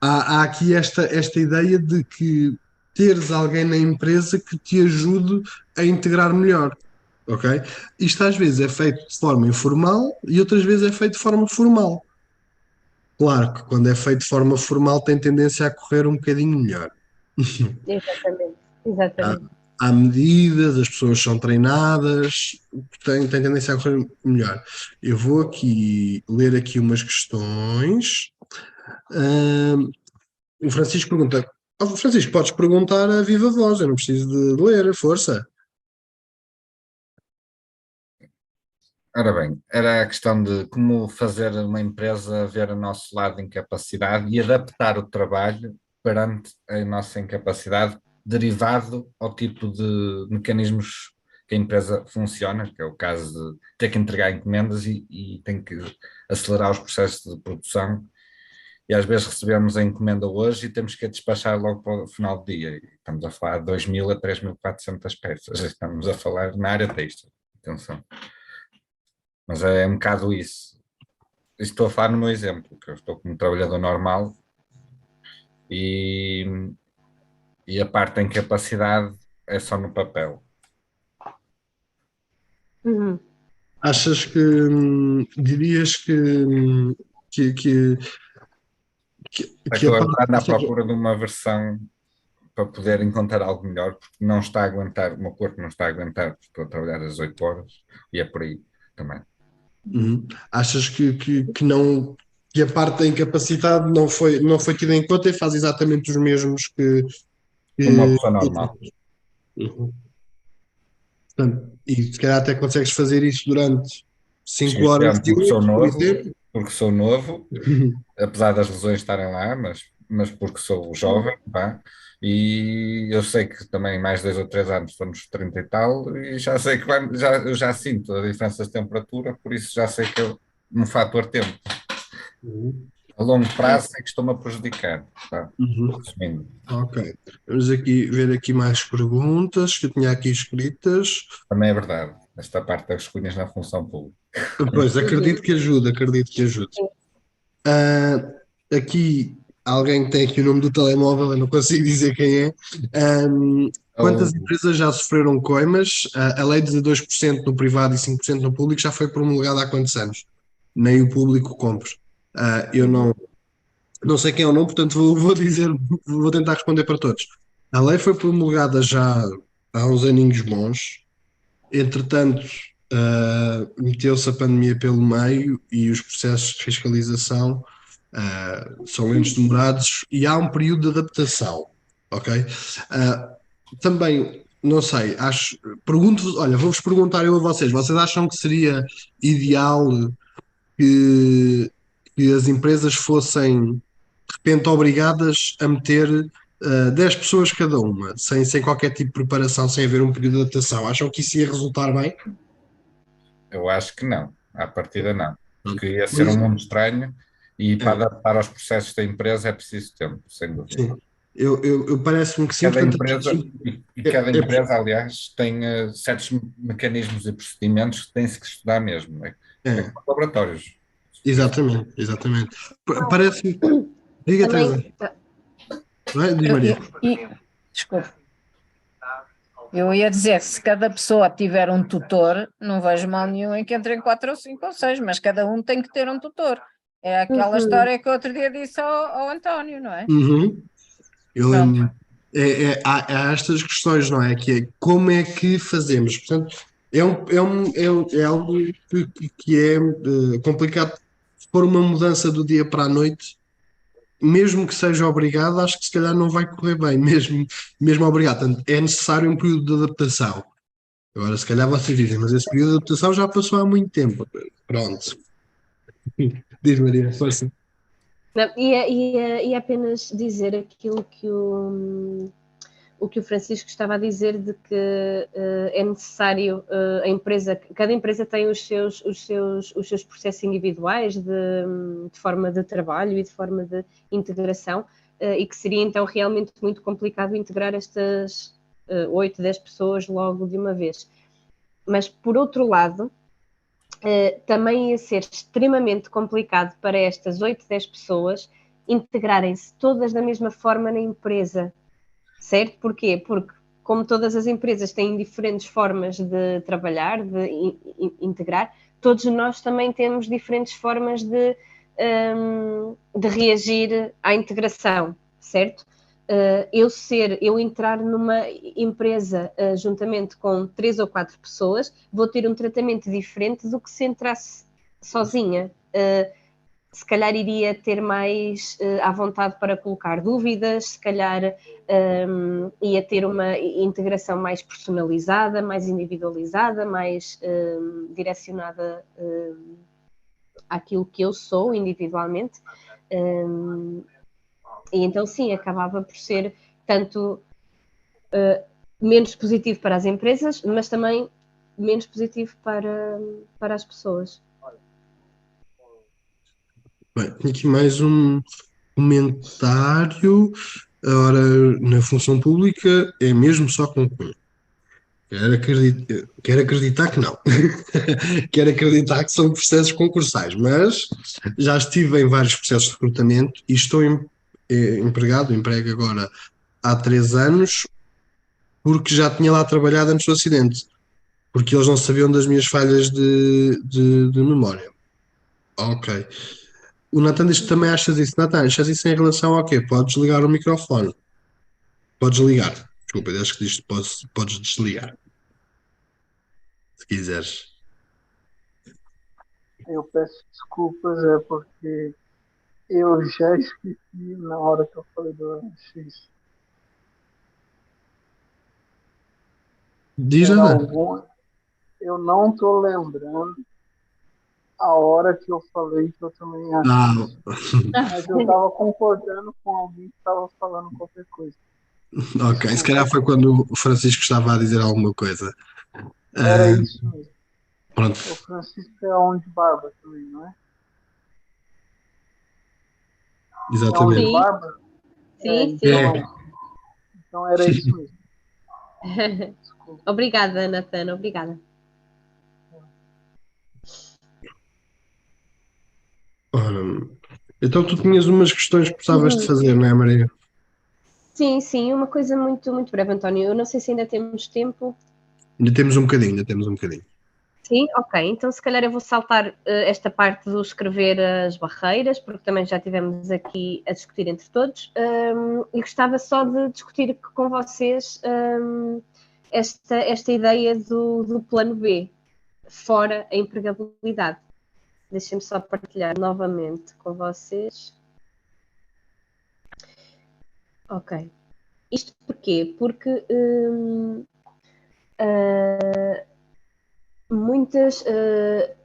há aqui esta ideia de que teres alguém na empresa que te ajude a integrar melhor, ok? Isto às vezes é feito de forma informal e outras vezes é feito de forma formal. Claro que quando é feito de forma formal tem tendência a correr um bocadinho melhor. Exatamente. Há medidas, as pessoas são treinadas, tem tendência a correr melhor. Eu vou aqui ler aqui umas questões. O Francisco pergunta: Francisco, podes perguntar a viva voz, eu não preciso de ler, força. Ora bem, era a questão de como fazer uma empresa ver o nosso lado de incapacidade e adaptar o trabalho perante a nossa incapacidade, derivado ao tipo de mecanismos que a empresa funciona, que é o caso de ter que entregar encomendas e tem que acelerar os processos de produção. E às vezes recebemos a encomenda hoje e temos que a despachar logo para o final do dia. E estamos a falar de 2.000 a 3.400 peças. Estamos a falar na área têxtil. Atenção. Mas é um bocado isso. Estou a falar no meu exemplo, que eu estou como trabalhador normal e a parte da incapacidade é só no papel. Achas que dirias que Estou a parte. à procura de uma versão para poder encontrar algo melhor, porque não está a aguentar, o meu corpo não está a aguentar, estou a trabalhar às 8 horas e é por aí também. Achas que não, que a parte da incapacidade não foi tida em conta e faz exatamente os mesmos que Uma pessoa normal. Uhum. Portanto, e se calhar até consegues fazer isso durante 5 Sim, horas de porque sou por novo, exemplo. porque sou novo, apesar das lesões estarem lá, mas porque sou jovem, pá, e eu sei que também mais 2 ou 3 anos estou nos 30 e tal, e já sei que eu já sinto a diferença de temperatura, por isso já sei que é um fator tempo. A longo prazo é que estou-me a prejudicar, tá? Resumindo. Ok. Vamos aqui ver aqui mais perguntas que eu tinha aqui escritas. Também é verdade, esta parte das cunhas na função pública. Pois, acredito que ajude, acredito que ajude. Aqui, alguém tem aqui o nome do telemóvel, eu não consigo dizer quem é. Quantas empresas já sofreram coimas? A lei de 2% no privado e 5% no público já foi promulgada há quantos anos? Nem o público compra. Eu não sei quem é o nome, portanto vou tentar responder para todos. A lei foi promulgada já há uns aninhos bons. Entretanto, meteu-se a pandemia pelo meio e os processos de fiscalização são lentos, demorados e há um período de adaptação, ok? Também, não sei, pergunto-vos, olha, vou-vos perguntar eu a vocês acham que seria ideal que as empresas fossem de repente obrigadas a meter 10 pessoas cada uma, sem qualquer tipo de preparação, sem haver um período de adaptação? Acham que isso ia resultar bem? Eu acho que não, à partida não, porque ia ser um mundo estranho E para É. adaptar aos processos da empresa é preciso tempo, sem dúvida. Sim. Eu parece-me que sim, Cada portanto, empresa, e cada é, empresa, aliás, tem certos mecanismos e procedimentos que têm-se que estudar mesmo. É é, como laboratórios. exatamente, exatamente. Parece-me. Diga, Teresa. Também, Não é? Diz Eu, Maria. desculpe, eu ia dizer, se cada pessoa tiver um tutor, não vejo mal nenhum em que entrem 4 ou 5 ou 6, mas cada um tem que ter um tutor. É aquela uhum. história que eu outro dia disse ao António, não é? Uhum. Eu Pronto. lembro. Há estas questões, não é? Que é como é que fazemos? Portanto, é algo que é complicado. Se for uma mudança do dia para a noite, mesmo que seja obrigado, acho que se calhar não vai correr bem, mesmo obrigado. Portanto, é necessário um período de adaptação. Agora, se calhar vocês dizem, mas esse período de adaptação já passou há muito tempo. Pronto. Diz Maria, força. Não, e é apenas dizer aquilo que o que o Francisco estava a dizer de que é necessário a empresa, cada empresa tem os seus processos individuais de forma de trabalho e de forma de integração, e que seria então realmente muito complicado integrar estas 8, 10 pessoas logo de uma vez. Mas por outro lado, também ia ser extremamente complicado para estas 8, 10 pessoas integrarem-se todas da mesma forma na empresa, certo? Porquê? Porque, como todas as empresas têm diferentes formas de trabalhar, de integrar, todos nós também temos diferentes formas de reagir à integração, certo? Eu entrar numa empresa juntamente com 3 ou 4 pessoas, vou ter um tratamento diferente do que se entrasse sozinha. Se calhar iria ter mais à vontade para colocar dúvidas, se calhar ia ter uma integração mais personalizada, mais individualizada, mais direcionada àquilo que eu sou individualmente. E então, sim, acabava por ser tanto menos positivo para as empresas, mas também menos positivo para as pessoas. Bem, tenho aqui mais um comentário. Ora, na função pública é mesmo só concurso. Quero acreditar que não. Quero acreditar que são processos concursais, mas já estive em vários processos de recrutamento e estou empregado, emprego agora há 3 anos, porque já tinha lá trabalhado antes do acidente, porque eles não sabiam das minhas falhas de memória. Ok. O Nathan diz que também achas isso. Nathan, achas isso em relação ao quê? Podes ligar o microfone. Podes ligar. Desculpa, acho que diz que podes desligar, se quiseres. Eu peço desculpas, é porque eu já esqueci na hora que eu falei do X. Diz, Era Nathan. algum. Eu não tô lembrando a hora que eu falei que eu também acho Ah, isso. Mas eu tava concordando com alguém que tava falando qualquer coisa. ok. Se calhar foi quando o Francisco estava a dizer alguma coisa. Era Ah, isso mesmo. pronto, O Francisco é onde Barba também, não é? É onde exatamente. Sim, Barba? sim, sim. É, Então era isso mesmo. Desculpa. Obrigada, Natana, obrigada. ora, então tu tinhas umas questões que precisavas de fazer, não é, Maria? Sim, sim, uma coisa muito, muito breve, António. Eu não sei se ainda temos tempo. Ainda temos um bocadinho, ainda temos um bocadinho. Sim, ok. Então, se calhar eu vou saltar esta parte do escrever as barreiras, porque também já tivemos aqui a discutir entre todos. E gostava só de discutir com vocês esta ideia do plano B, fora a empregabilidade. Deixem-me só partilhar novamente com vocês. Ok. Isto porquê? Porque muitas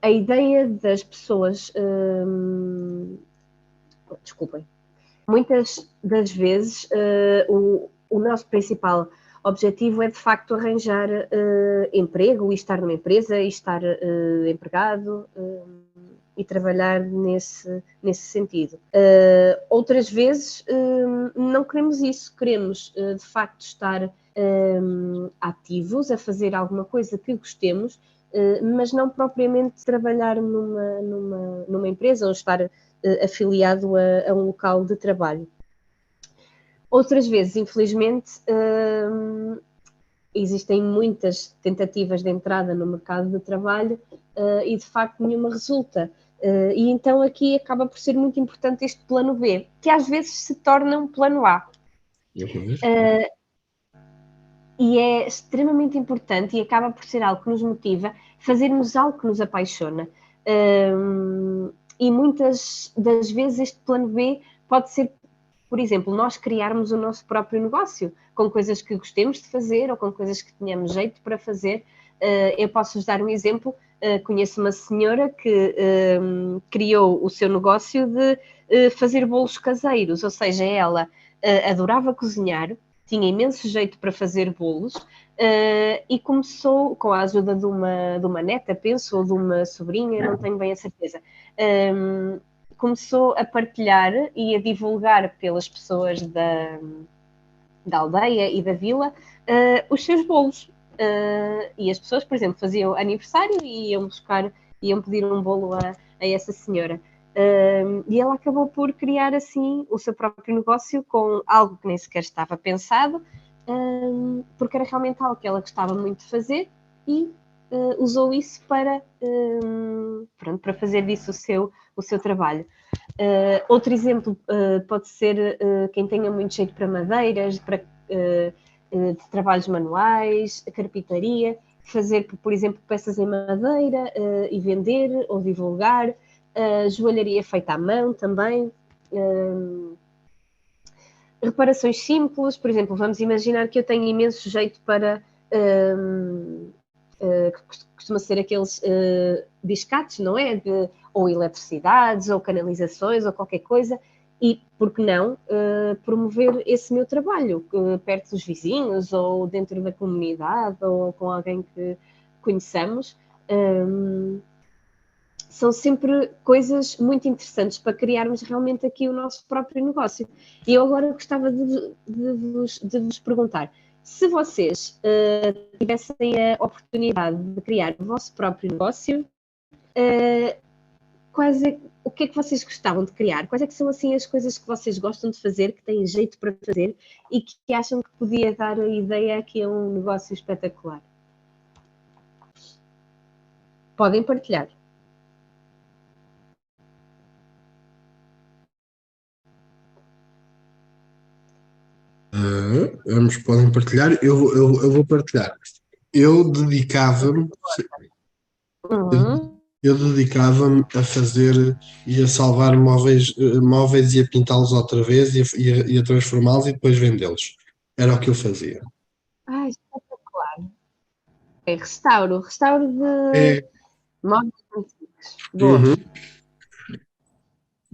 a ideia das pessoas desculpem, muitas das vezes o nosso principal O objetivo é de facto arranjar emprego e estar numa empresa e estar empregado e trabalhar nesse sentido. Outras vezes não queremos isso, queremos de facto estar ativos, a fazer alguma coisa que gostemos, mas não propriamente trabalhar numa empresa ou estar afiliado a um local de trabalho. Outras vezes, infelizmente, existem muitas tentativas de entrada no mercado de trabalho e de facto nenhuma resulta. E então aqui acaba por ser muito importante este plano B, que às vezes se torna um plano A. E é extremamente importante e acaba por ser algo que nos motiva, fazermos algo que nos apaixona. E muitas das vezes este plano B pode ser, por exemplo, nós criarmos o nosso próprio negócio, com coisas que gostemos de fazer ou com coisas que tenhamos jeito para fazer. Eu posso-vos dar um exemplo. Conheço uma senhora que criou o seu negócio de fazer bolos caseiros, ou seja, ela adorava cozinhar, tinha imenso jeito para fazer bolos e começou, com a ajuda de uma neta, penso, ou de uma sobrinha, não tenho bem a certeza, começou a partilhar e a divulgar pelas pessoas da aldeia e da vila os seus bolos. E as pessoas, por exemplo, faziam aniversário e iam pedir um bolo a essa senhora. E ela acabou por criar assim o seu próprio negócio com algo que nem sequer estava pensado, porque era realmente algo que ela gostava muito de fazer e usou isso para fazer disso o seu trabalho. Outro exemplo pode ser quem tenha muito jeito para madeiras, para de trabalhos manuais, a carpintaria, fazer, por exemplo, peças em madeira e vender ou divulgar, joalharia feita à mão também, reparações simples, por exemplo, vamos imaginar que eu tenho imenso jeito para, costuma ser aqueles biscates, não é? Ou eletricidades, ou canalizações, ou qualquer coisa, e, por que não, promover esse meu trabalho perto dos vizinhos, ou dentro da comunidade, ou com alguém que conheçamos. São sempre coisas muito interessantes para criarmos realmente aqui o nosso próprio negócio. E eu agora gostava de vos perguntar, se vocês tivessem a oportunidade de criar o vosso próprio negócio, o que é que vocês gostavam de criar? Quais é que são assim as coisas que vocês gostam de fazer, que têm jeito para fazer e que acham que podia dar a ideia aqui a um negócio espetacular? Podem partilhar. Ambos podem partilhar. Eu vou partilhar. Eu dedicava-me a fazer e a salvar móveis e a pintá-los outra vez e a transformá-los e depois vendê-los. Era o que eu fazia. Espetacular. É restauro de É. móveis antigos. Boa. Uhum.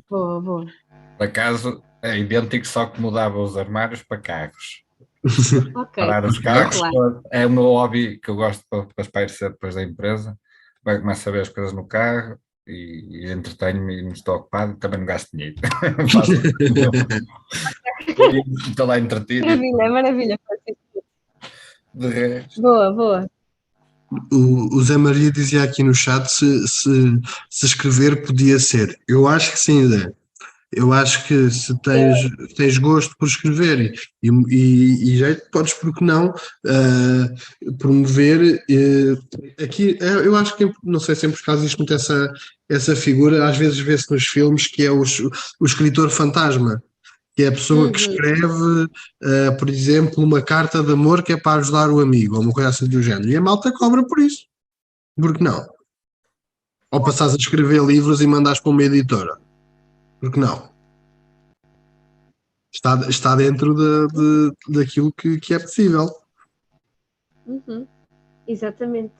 Boa. Por acaso é idêntico, só que mudava os armários para carros. Ok. Parar os carros. Claro. É o meu hobby que eu gosto para espairecer depois da empresa. Começo a ver as coisas no carro e entretenho-me e não estou ocupado, também não gasto dinheiro. Estou lá entretido. Maravilha. De resto. Boa. O Zé Maria dizia aqui no chat se escrever podia ser. Eu acho que sim, Zé. Eu acho que se tens gosto por escrever e jeito, podes, porque não, promover. Aqui, eu acho que, não sei, sempre por causa disto, muito essa figura, às vezes vê-se nos filmes, que é o escritor fantasma, que é a pessoa que escreve, por exemplo, uma carta de amor que é para ajudar o amigo, ou uma coisa assim do género, e a malta cobra por isso. Por que não? Ou passares a escrever livros e mandares para uma editora. Porque não? Está dentro daquilo que é possível. Exatamente.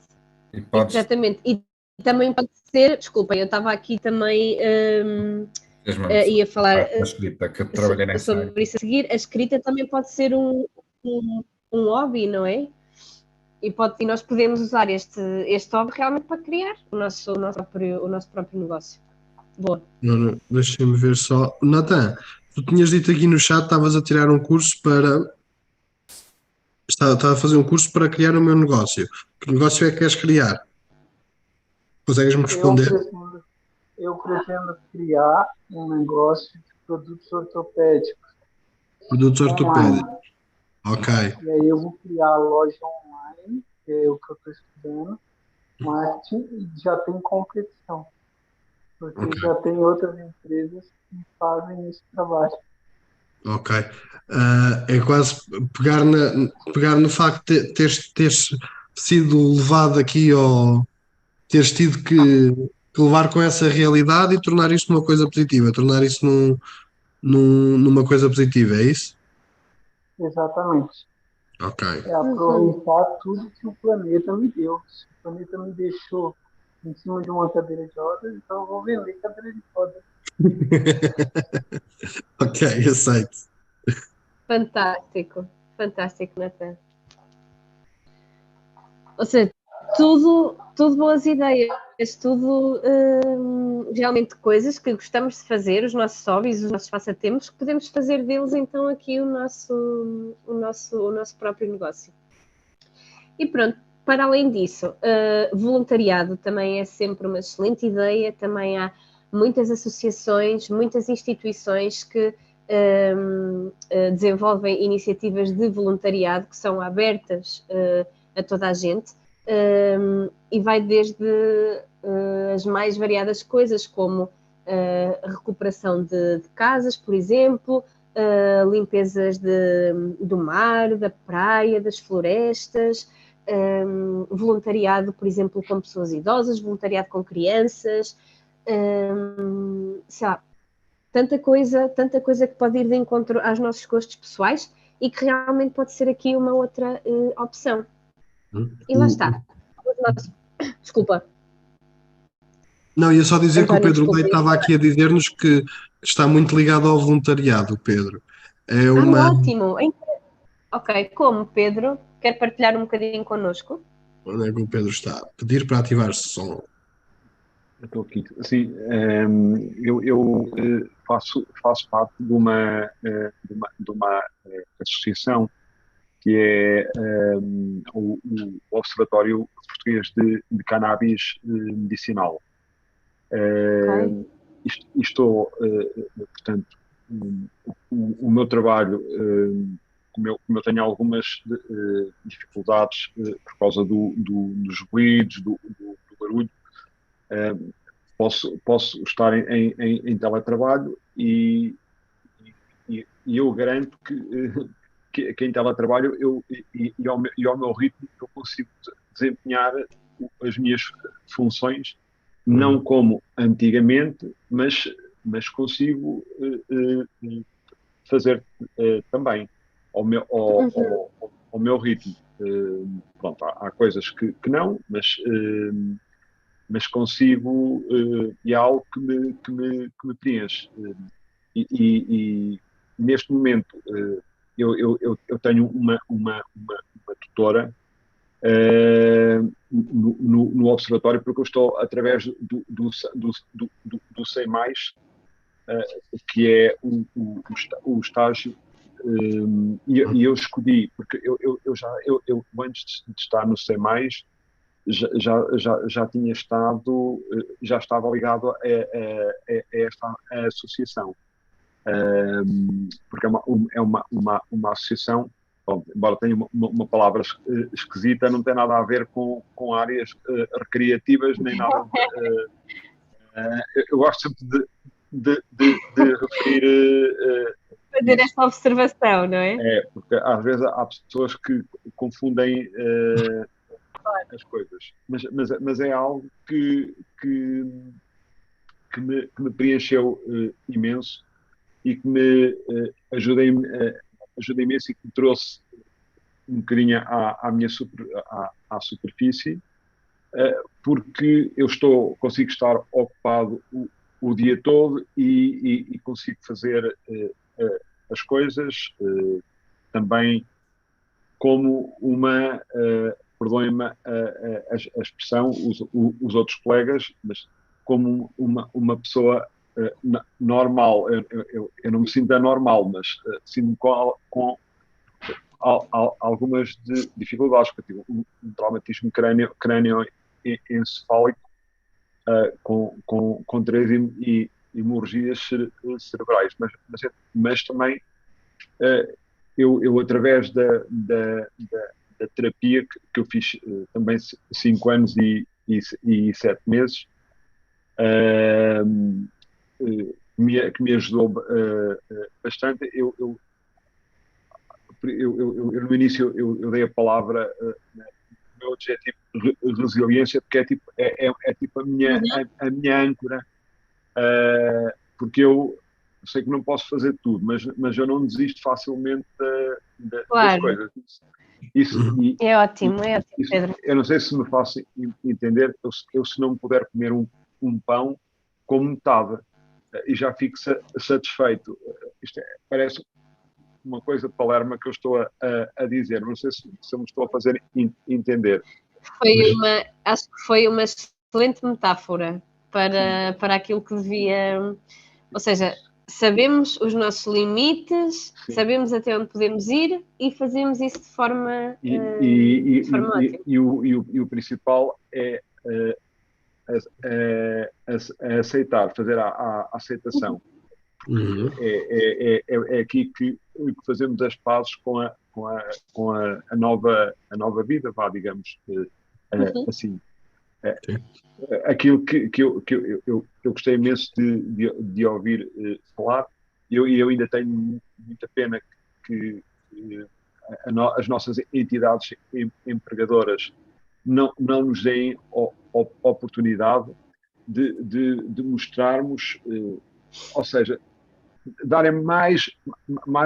E Exatamente. E também pode ser, desculpa, eu estava aqui também ia falar a escrita, que eu trabalhei nessa área. sobre isso a seguir. A escrita também pode ser um hobby, não é? E nós podemos usar este hobby realmente para criar o nosso próprio negócio. Boa. Não, deixa-me ver só. Natan, tu tinhas dito aqui no chat, estavas a tirar um curso para. Estava a fazer um curso para criar o meu negócio. Que negócio é que queres criar? Consegues-me Eu responder? pretendo, eu pretendo criar um negócio de produtos ortopédicos Produtos online. ortopédicos. Ok, E aí eu vou criar a loja online, que é o que eu estou estudando, marketing, e já tem competição, porque ok, já tem outras empresas que fazem esse trabalho. ok. É quase pegar no facto de teres sido levado aqui ou teres tido que levar com essa realidade e tornar isso numa coisa positiva, tornar isso numa coisa positiva, é isso? Exatamente. Ok. É aproveitar tudo que o planeta me deu. Se o planeta me deixou em cima de uma cadeira de rodas, então eu vou vender cadeira de rodas. Ok, aceito. Fantástico, fantástico, Natan. Ou seja, tudo boas ideias, tudo realmente coisas que gostamos de fazer, os nossos hobbies, os nossos passatempos, que podemos fazer deles então aqui o nosso próprio negócio. E pronto, para além disso, voluntariado também é sempre uma excelente ideia, também há muitas associações, muitas instituições que desenvolvem iniciativas de voluntariado que são abertas a toda a gente e vai desde as mais variadas coisas, como a recuperação de casas, por exemplo, limpezas do mar, da praia, das florestas, voluntariado, por exemplo, com pessoas idosas, voluntariado com crianças, sei lá, tanta coisa que pode ir de encontro aos nossos gostos pessoais e que realmente pode ser aqui uma outra opção. E lá está. Desculpa. Não, ia só dizer que o António, Pedro desculpa. Leite estava aqui a dizer-nos que está muito ligado ao voluntariado, Pedro. É uma. Ótimo. Ok, como, Pedro? Quer partilhar um bocadinho connosco? Onde é que o Pedro está? Pedir para ativar-se som. Eu estou aqui. Sim, eu faço parte de uma associação que é o Observatório Português de Cannabis Medicinal. Ok. Portanto, o meu trabalho, como eu tenho algumas dificuldades por causa dos ruídos, do barulho, posso estar em teletrabalho e eu garanto que em teletrabalho ao meu ritmo eu consigo desempenhar as minhas funções, não como antigamente, mas consigo fazer também ao meu ritmo. Pronto, há coisas que não, mas consigo, e é algo que me preenche. E neste momento eu tenho uma tutora no observatório, porque eu estou através do SEI+, que é o estágio, e eu escolhi, porque eu antes de estar no SEI+, já tinha estado, já estava ligado a esta associação, porque é uma associação, bom, embora tenha uma palavra esquisita, não tem nada a ver com áreas recreativas, nem nada eu gosto sempre de referir Fazer isso. esta observação, não é? Porque às vezes há pessoas que confundem as coisas, mas é algo que me preencheu imenso e que me ajuda imenso e que me trouxe um bocadinho à superfície, porque eu consigo estar ocupado o dia todo e consigo fazer as coisas também como uma, perdoem-me a expressão, os outros colegas, mas como uma pessoa normal. Eu não me sinto anormal, mas sinto-me com algumas dificuldades, porque eu tive um traumatismo crânioencefálico com 3 hemorragias cerebrais, mas também eu através da terapia que eu fiz também 5 anos e 7 meses, que me ajudou bastante. Eu no início eu dei a palavra, o meu adjetivo, resiliência, porque é tipo a minha âncora, porque eu sei que não posso fazer tudo, mas eu não desisto facilmente das Claro. coisas. É ótimo, Pedro. Eu não sei se me faço entender. Eu se não puder comer um pão, como metade, e já fico satisfeito. Isto parece uma coisa de Palerma que eu estou a dizer. Não sei se eu me estou a fazer entender. Acho que foi uma excelente metáfora para aquilo que devia... Ou seja, sabemos os nossos limites, sim, sabemos até onde podemos ir e fazemos isso de forma ótima. E o principal é aceitar, fazer a aceitação. É aqui que fazemos as pazes com a nova vida, vá, digamos, assim. Aquilo que eu gostei imenso de ouvir falar, e eu ainda tenho muita pena que as nossas entidades empregadoras não nos deem oportunidade de mostrarmos, ou seja, darem mais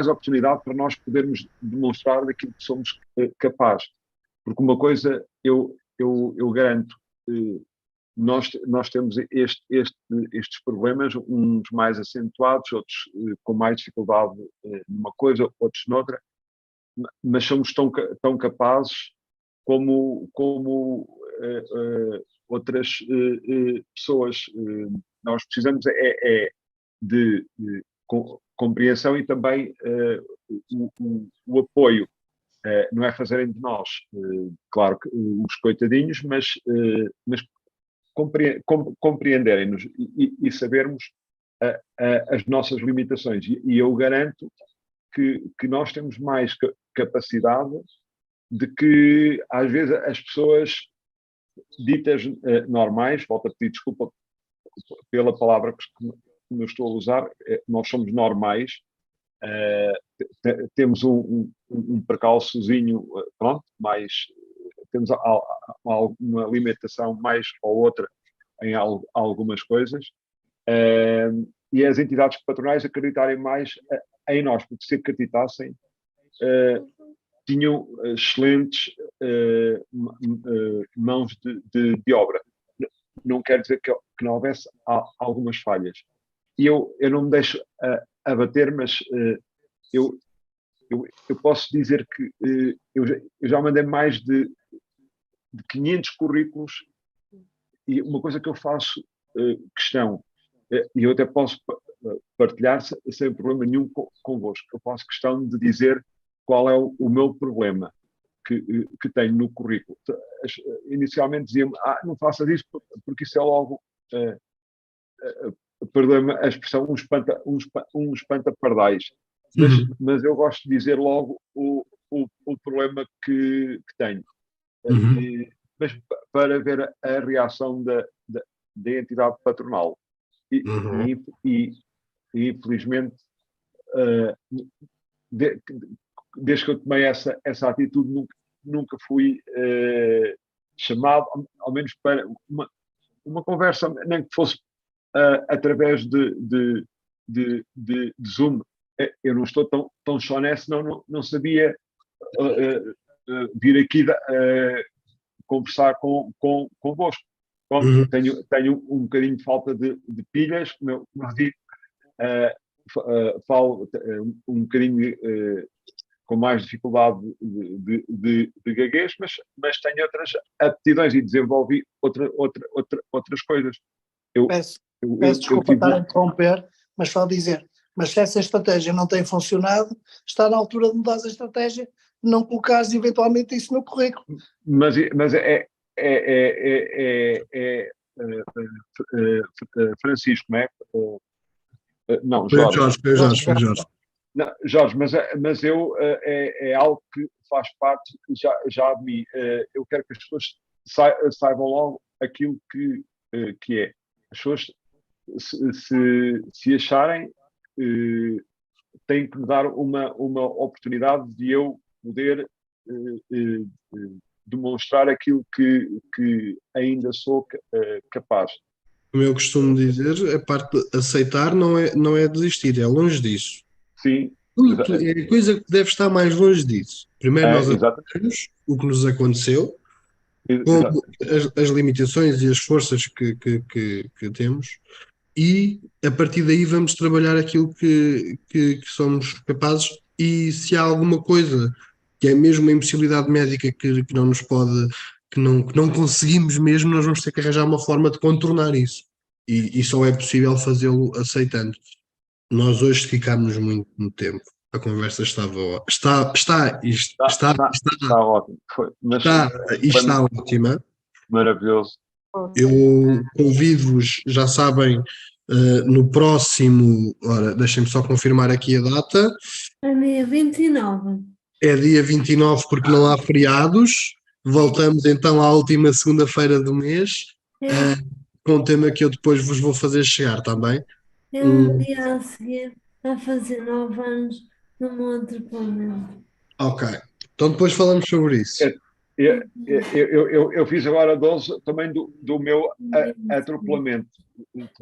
oportunidade para nós podermos demonstrar daquilo que somos capazes. Porque uma coisa eu garanto, nós temos estes problemas, uns mais acentuados, outros com mais dificuldade numa coisa, outros noutra, mas somos tão capazes como outras pessoas. Nós precisamos de compreensão e também o apoio. Não é fazerem de nós, claro, que os coitadinhos, mas compreenderem-nos e sabermos as nossas limitações. E eu garanto que nós temos mais capacidade de que, às vezes, as pessoas ditas normais, volto a pedir desculpa pela palavra que eu estou a usar, nós somos normais, temos um percalçozinho, pronto, mas temos uma limitação mais ou outra em algumas coisas, e as entidades patronais acreditarem mais em nós, porque se acreditassem, tinham excelentes mãos de obra. Não quer dizer que não houvesse algumas falhas. E eu não me deixo abater, mas eu posso dizer que eu já mandei mais de 500 currículos, e uma coisa que eu faço questão, e eu até posso partilhar sem problema nenhum convosco, eu faço questão de dizer qual é o meu problema que tenho no currículo. Inicialmente dizia-me, não faças isso porque isso é logo, perdoe-me a expressão, um espanta-pardais. Mas eu gosto de dizer logo o problema que tenho. Mas para ver a reação da entidade patronal. E infelizmente, desde que eu tomei essa atitude, nunca fui chamado, ao menos para uma conversa, nem que fosse através de Zoom. Eu não estou tão honesto, não sabia vir aqui conversar convosco. Bom, tenho um bocadinho de falta de pilhas, como eu digo, falo um bocadinho com mais dificuldade de gaguez, mas tenho outras aptidões e desenvolvi outras coisas. Peço Eu desculpa tive- estar a interromper, mas só dizer, mas se essa estratégia não tem funcionado, está na altura de mudar a estratégia, não colocares eventualmente isso no currículo. mas Francisco, não é? Não, Foi o Jorge. Jorge, foi o Jorge, foi o Jorge. Não, Jorge, mas eu é algo que faz parte já de mim. Eu quero que as pessoas saibam logo aquilo que é. As pessoas, se acharem, têm que me dar uma oportunidade de eu poder demonstrar aquilo que ainda sou capaz. Como eu costumo dizer, a parte de aceitar não é desistir, é longe disso. Sim, É a coisa que deve estar mais longe disso. Primeiro nós exato. aceitamos o que nos aconteceu, Exato. com as limitações e as forças que temos, e a partir daí vamos trabalhar aquilo que somos capazes, e se há alguma coisa que é mesmo uma impossibilidade médica que não nos pode, que não conseguimos mesmo, nós vamos ter que arranjar uma forma de contornar isso. E só é possível fazê-lo aceitando. Nós hoje ficámos muito tempo. A conversa está ótimo. está ótima. Maravilhoso. Eu convido-vos, já sabem, no próximo, ora, deixem-me só confirmar aqui a data, É dia 29. é dia 29 porque não há feriados, voltamos então à última segunda-feira do mês, com um tema que eu depois vos vou fazer chegar também. É um dia a seguir a fazer 9 anos num outro planeta. Ok, então depois falamos sobre isso. Eu fiz agora 12 também do meu atropelamento.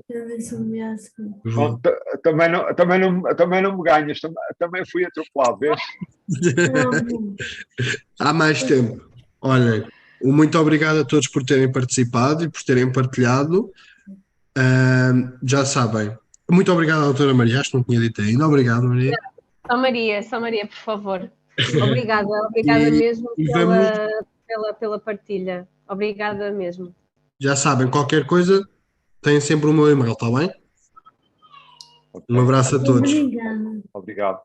Eu disse um dia a seguir. Bom. Também não me ganhas, também fui atropelado, vês? Não, Há mais tempo. Olhem, muito obrigado a todos por terem participado e por terem partilhado. Já sabem. Muito obrigado à doutora Maria, acho que não tinha dito ainda. Obrigado, Maria. Só Maria, por favor. Obrigada mesmo pela partilha. Obrigada mesmo. Já sabem, qualquer coisa, têm sempre o meu e-mail, está bem? Um abraço a todos. obrigada. Obrigado.